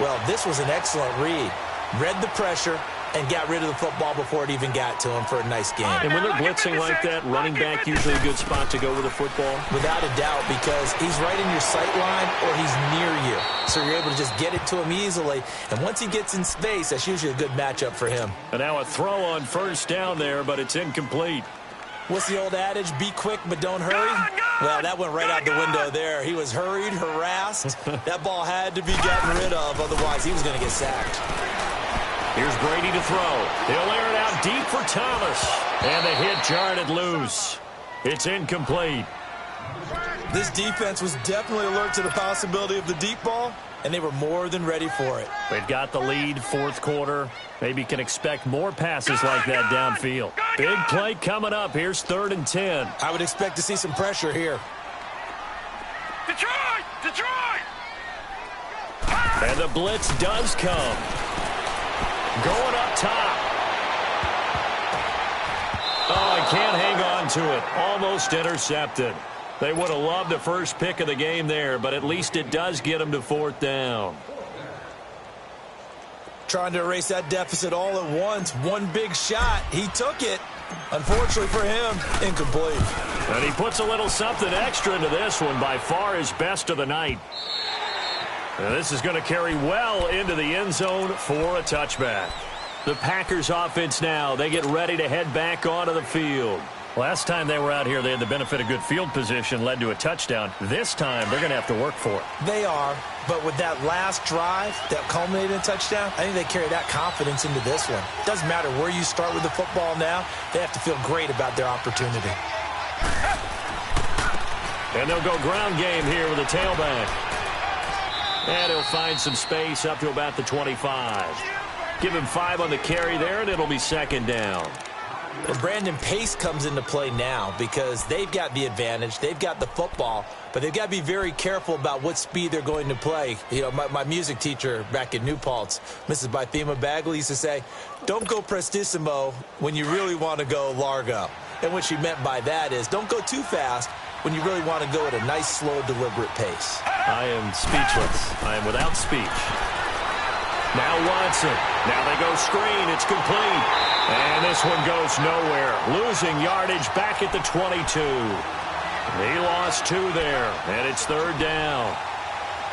[SPEAKER 2] Well, this was an excellent read. Read the pressure and got rid of the football before it even got to him for a nice game.
[SPEAKER 1] And when they're blitzing like that, running back usually a good spot to go with the football?
[SPEAKER 2] Without a doubt, because he's right in your sight line or he's near you. So you're able to just get it to him easily. And once he gets in space, that's usually a good matchup for him.
[SPEAKER 1] And now a throw on first down there, but it's incomplete.
[SPEAKER 2] What's the old adage? Be quick, but don't hurry? Well, that went right out the window there. He was hurried, harassed. That ball had to be gotten rid of, otherwise he was going to get sacked.
[SPEAKER 1] Here's Brady to throw. He'll air it out deep for Thomas. And the hit jarred it loose. It's incomplete.
[SPEAKER 2] This defense was definitely alert to the possibility of the deep ball, and they were more than ready for it.
[SPEAKER 1] They've got the lead, fourth quarter. Maybe can expect more passes like that downfield. Big play coming up. Here's 3rd and 10.
[SPEAKER 2] I would expect to see some pressure here.
[SPEAKER 3] Detroit! Detroit!
[SPEAKER 1] And the blitz does come. Going up top. Oh, he can't hang on to it. Almost intercepted. They would have loved the first pick of the game there, but at least it does get them to 4th down.
[SPEAKER 2] Trying to erase that deficit all at once. One big shot. He took it. Unfortunately for him, incomplete.
[SPEAKER 1] And he puts a little something extra into this one, by far his best of the night. And this is going to carry well into the end zone for a touchback. The Packers offense now, they get ready to head back onto the field. Last time they were out here, they had the benefit of good field position, led to a touchdown. This time, they're going to have to work for it.
[SPEAKER 2] They are, but with that last drive that culminated in a touchdown, I think they carry that confidence into this one. Doesn't matter where you start with the football now, they have to feel great about their opportunity.
[SPEAKER 1] And they'll go ground game here with a tailback. And he'll find some space up to about the 25. Give him 5 on the carry there, and it'll be 2nd down.
[SPEAKER 2] Well, Brandon, pace comes into play now because they've got the advantage. They've got the football, but they've got to be very careful about what speed they're going to play. You know, my music teacher back in New Paltz, Mrs. Bythema Bagley, used to say, don't go prestissimo when you really want to go largo. And what she meant by that is don't go too fast when you really want to go at a nice, slow, deliberate pace.
[SPEAKER 1] I am speechless. I am without speech. Now Watson. Now they go screen. It's complete. And this one goes nowhere. Losing yardage back at the 22. He lost 2 there. And it's 3rd down.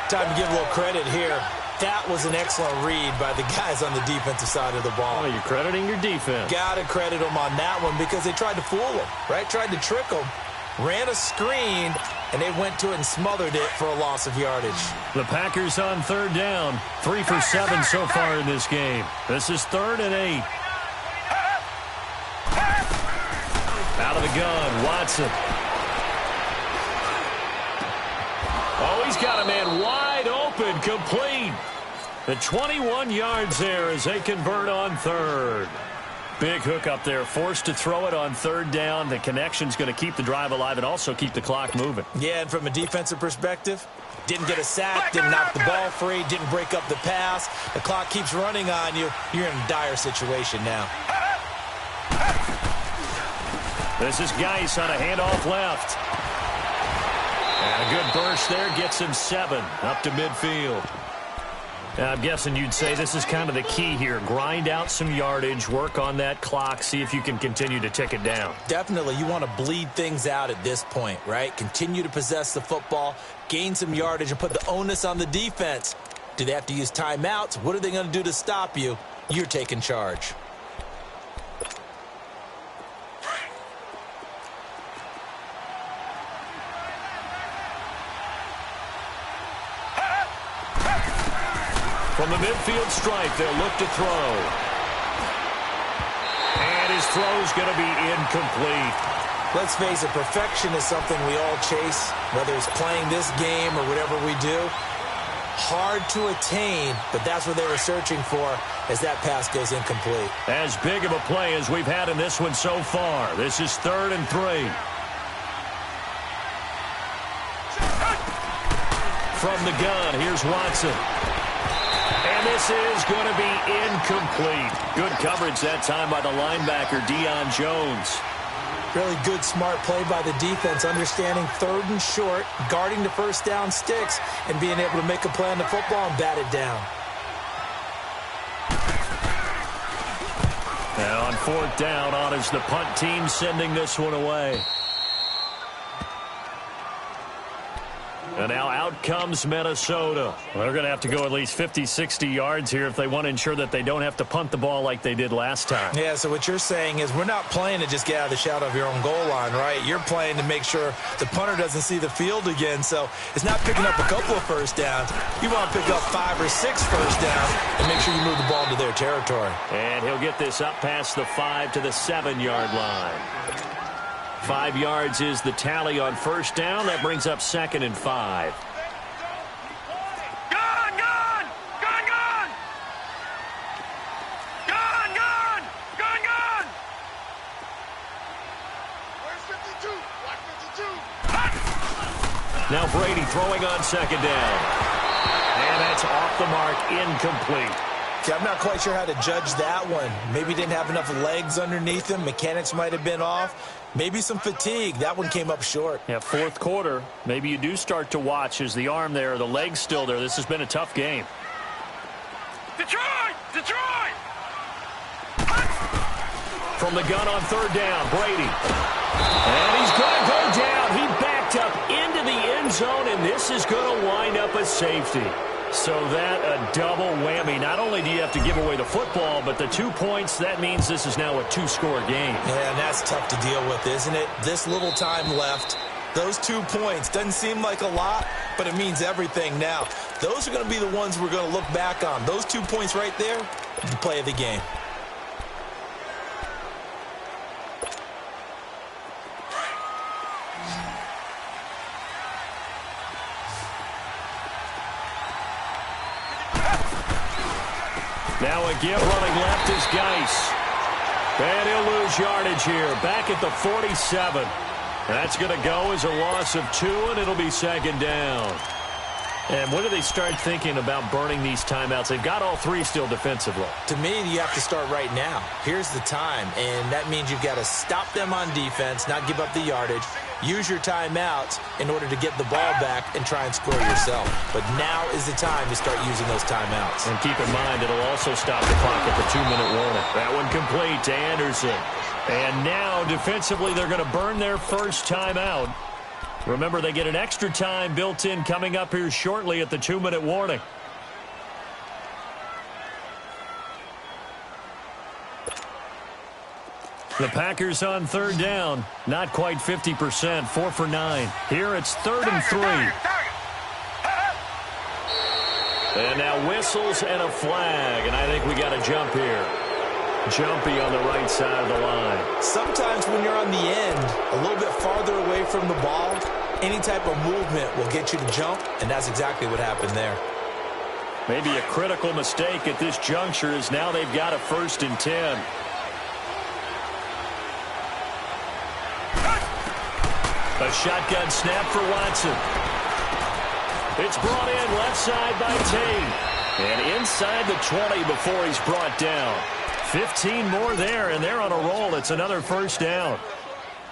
[SPEAKER 2] Time to give a little credit here. That was an excellent read by the guys on the defensive side of the ball.
[SPEAKER 1] Oh, you're crediting your defense.
[SPEAKER 2] Got to credit them on that one because they tried to fool them, right? Tried to trick them. Ran a screen, and they went to it and smothered it for a loss of yardage.
[SPEAKER 1] The Packers on 3rd down. 3 for 7 so far in this game. This is 3rd and 8. Out of the gun, Watson. Oh, he's got a man wide open, complete. The 21 yards there as they convert on 3rd. Big hook up there, forced to throw it on third down. The connection's going to keep the drive alive and also keep the clock moving.
[SPEAKER 2] Yeah, and from a defensive perspective, didn't get a sack, didn't knock the ball free, didn't break up the pass. The clock keeps running on you. You're in a dire situation now.
[SPEAKER 1] This is Geis on a handoff left. And a good burst there gets him 7 up to midfield. I'm guessing you'd say this is kind of the key here. Grind out some yardage, work on that clock, see if you can continue to tick it down.
[SPEAKER 2] Definitely. You want to bleed things out at this point, right? Continue to possess the football, gain some yardage, and put the onus on the defense. Do they have to use timeouts? What are they going to do to stop you? You're taking charge.
[SPEAKER 1] From the midfield stripe, they'll look to throw. And his throw's going to be incomplete.
[SPEAKER 2] Let's face it, perfection is something we all chase, whether it's playing this game or whatever we do. Hard to attain, but that's what they were searching for as that pass goes incomplete.
[SPEAKER 1] As big of a play as we've had in this one so far. This is 3rd and 3. From the gun, here's Watson. And this is going to be incomplete. Good coverage that time by the linebacker, Deion Jones.
[SPEAKER 2] Really good, smart play by the defense, understanding 3rd and short, guarding the first down sticks, and being able to make a play on the football and bat it down.
[SPEAKER 1] Now on 4th down, on is the punt team sending this one away. And now out comes Minnesota. Well, they're going to have to go at least 50, 60 yards here if they want to ensure that they don't have to punt the ball like they did last time.
[SPEAKER 2] Yeah, so what you're saying is we're not playing to just get out of the shadow of your own goal line, right? You're playing to make sure the punter doesn't see the field again. So it's not picking up a couple of first downs. You want to pick up 5 or 6 first downs and make sure you move the ball into their territory.
[SPEAKER 1] And he'll get this up past the 5 to the 7-yard line. 5 yards is the tally on first down. That brings up 2nd and 5.
[SPEAKER 3] Gone, gone! Gone, gone! Gone, gone! Gone, gone! Where's 52? Watch 52.
[SPEAKER 1] Now Brady throwing on 2nd down. And that's off the mark, incomplete.
[SPEAKER 2] Yeah, I'm not quite sure how to judge that one. Maybe didn't have enough legs underneath him. Mechanics might have been off. Maybe some fatigue. That one came up short.
[SPEAKER 1] Yeah, 4th quarter. Maybe you do start to watch as the arm there, the leg's still there. This has been a tough game.
[SPEAKER 3] Detroit! Detroit!
[SPEAKER 1] From the gun on 3rd down, Brady. And he's going to go down. He backed up into the end zone, and this is going to wind up a safety. So that a double whammy. Not only do you have to give away the football, but the 2 points, that means this is now a 2-score game.
[SPEAKER 2] Yeah, and that's tough to deal with, isn't it? This little time left. Those 2 points doesn't seem like a lot, but it means everything now. Those are going to be the ones we're going to look back on. Those 2 points right there, the play of the game.
[SPEAKER 1] Now again, running left is Geis. And he'll lose yardage here. Back at the 47. That's going to go as a loss of 2, and it'll be 2nd down. And when do they start thinking about burning these timeouts? They've got all 3 still defensively.
[SPEAKER 2] To me, you have to start right now. Here's the time, and that means you've got to stop them on defense, not give up the yardage, use your timeouts in order to get the ball back and try and score yourself. But now is the time to start using those timeouts.
[SPEAKER 1] And keep in mind, it'll also stop the clock at the 2-minute warning. That one complete to Anderson. And now, defensively, they're going to burn their first timeout. Remember, they get an extra time built in coming up here shortly at the 2-minute warning. The Packers on 3rd down. Not quite 50%, 4 for 9. Here it's 3rd and 3. And now whistles and a flag, and I think we got a jump here. Jumpy on the right side of the line.
[SPEAKER 2] Sometimes when you're on the end, a little bit farther away from the ball, any type of movement will get you to jump, and that's exactly what happened there.
[SPEAKER 1] Maybe a critical mistake at this juncture is now they've got a 1st and 10. A shotgun snap for Watson. It's brought in left side by Tate. And inside the 20 before he's brought down. 15 more there, and they're on a roll. It's another first down.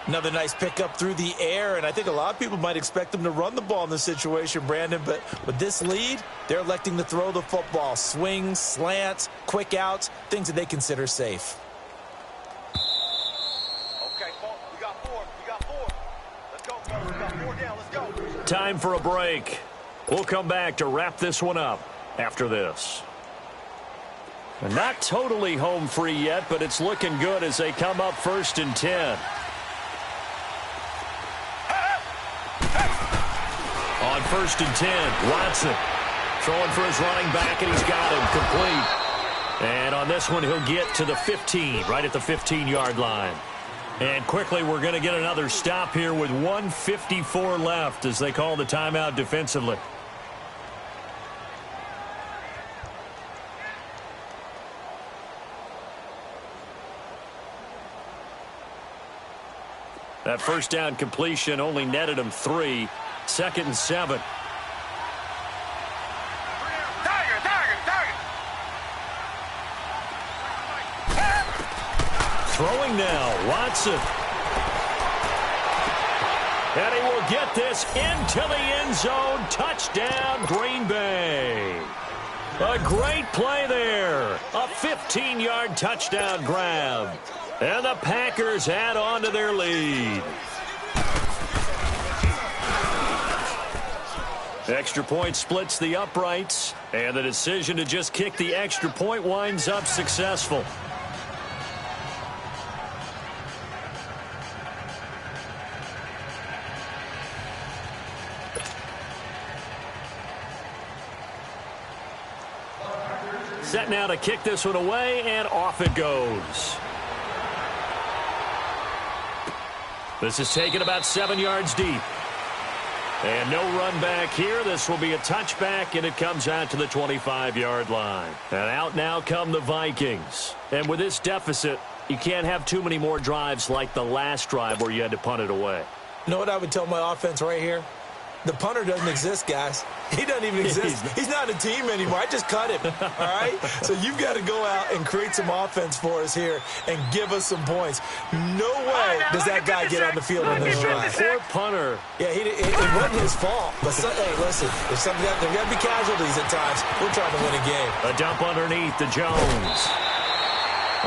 [SPEAKER 2] Another nice pickup through the air, and I think a lot of people might expect them to run the ball in this situation, Brandon, but with this lead, they're electing to throw the football. Swings, slants, quick outs, things that they consider safe.
[SPEAKER 3] Okay, we got four. Let's go, fellas. We got 4 down. Let's go.
[SPEAKER 1] Time for a break. We'll come back to wrap this one up after this. Not totally home free yet, but it's looking good as they come up 1st and 10. On 1st and 10, Watson throwing for his running back, and he's got him complete. And on this one, he'll get to the 15, right at the 15-yard line. And quickly, we're going to get another stop here with 1:54 left as they call the timeout defensively. That first down completion only netted him 3. 2nd and 7. Throwing now, Watson. And he will get this into the end zone. Touchdown, Green Bay. A great play there. A 15-yard touchdown grab. And the Packers add on to their lead. Extra point splits the uprights, and the decision to just kick the extra point winds up successful. Set now to kick this one away, and off it goes. This is taken about 7 yards deep. And no run back here. This will be a touchback, and it comes out to the 25-yard line. And out now come the Vikings. And with this deficit, you can't have too many more drives like the last drive where you had to punt it away.
[SPEAKER 2] You know what I would tell my offense right here? The punter doesn't exist, guys. He doesn't even exist. He's not a team anymore. I just cut him, all right? So you've got to go out and create some offense for us here and give us some points. No way does that guy get on the field on this drive.
[SPEAKER 1] Poor punter.
[SPEAKER 2] Yeah, it wasn't his fault. But, hey, listen, there's got to be casualties at times. We're trying to win a game.
[SPEAKER 1] A dump underneath to Jones.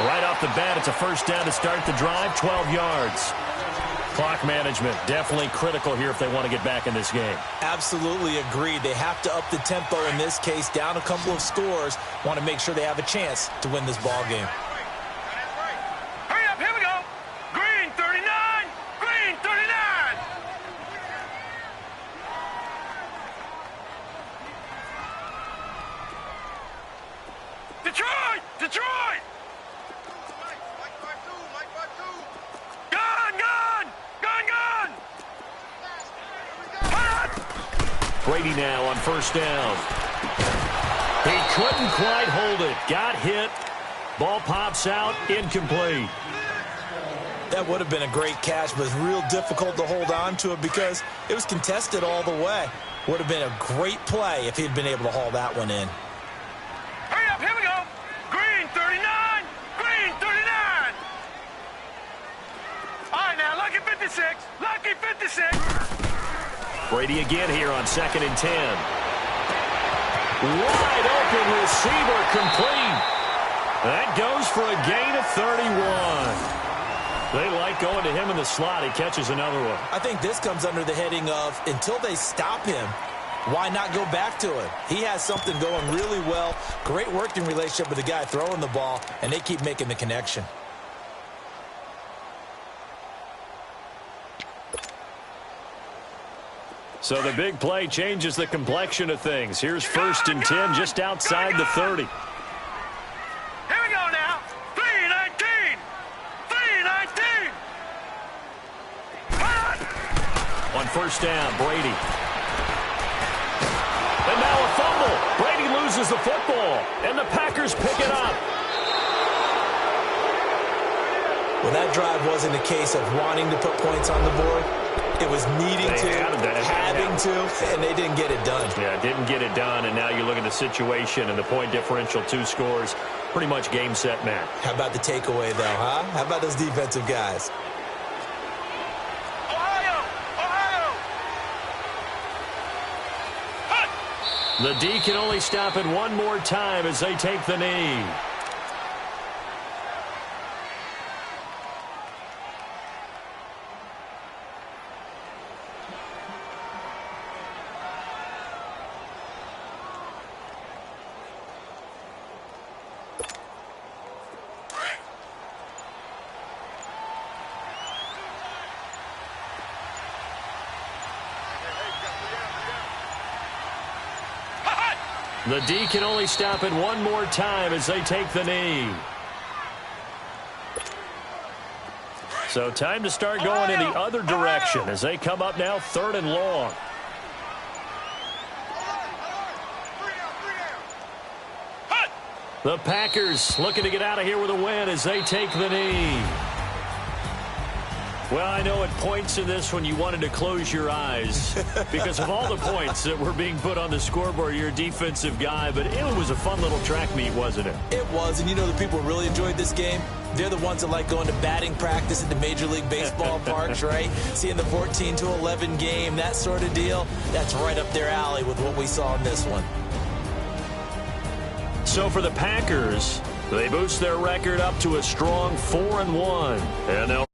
[SPEAKER 1] Right off the bat, it's a first down to start the drive, 12 yards. Clock management, definitely critical here if they want to get back in this game.
[SPEAKER 2] Absolutely agreed. They have to up the tempo in this case, down a couple of scores. Want to make sure they have a chance to win this ball game.
[SPEAKER 3] Hurry up, here we go. Green 39, green 39. Detroit, Detroit.
[SPEAKER 1] Brady now on first down. He couldn't quite hold it. Got hit. Ball pops out. Incomplete.
[SPEAKER 2] That would have been a great catch, but it's real difficult to hold on to it because it was contested all the way. Would have been a great play if he'd been able to haul that one in.
[SPEAKER 3] Hurry up, here we go. Green 39, green 39. All right, now, lucky 56, lucky 56.
[SPEAKER 1] Brady again here on 2nd and 10. Wide open receiver complete. That goes for a gain of 31. They like going to him in the slot. He catches another one.
[SPEAKER 2] I think this comes under the heading of until they stop him, why not go back to it? He has something going really well. Great working relationship with the guy throwing the ball, and they keep making the connection.
[SPEAKER 1] So the big play changes the complexion of things. Here's 1st and 10 just outside the 30.
[SPEAKER 3] Here we go now. 3-19. 3-19.
[SPEAKER 1] On first down, Brady. And now a fumble. Brady loses the football, and the Packers pick it up.
[SPEAKER 2] Well, that drive wasn't a case of wanting to put points on the board. It was needing having to, and they didn't get it done.
[SPEAKER 1] Yeah, didn't get it done, and now you look at the situation and the point differential, 2 scores, pretty much game, set, match.
[SPEAKER 2] How about the takeaway, though, huh? How about those defensive guys?
[SPEAKER 1] The D can only stop it one more time as they take the knee. The D can only stop it one more time as they take the knee. So time to start going in the other direction as they come up now 3rd and long. The Packers looking to get out of here with a win as they take the knee. Well, I know at points in this when you wanted to close your eyes because of all the points that were being put on the scoreboard. You're a defensive guy, but it was a fun little track meet, wasn't it?
[SPEAKER 2] It was, and you know the people who really enjoyed this game? They're the ones that like going to batting practice at the Major League Baseball parks, right? Seeing the 14-11 game, that sort of deal, that's right up their alley with what we saw in this one.
[SPEAKER 1] So for the Packers, they boost their record up to a strong 4-1, and they'll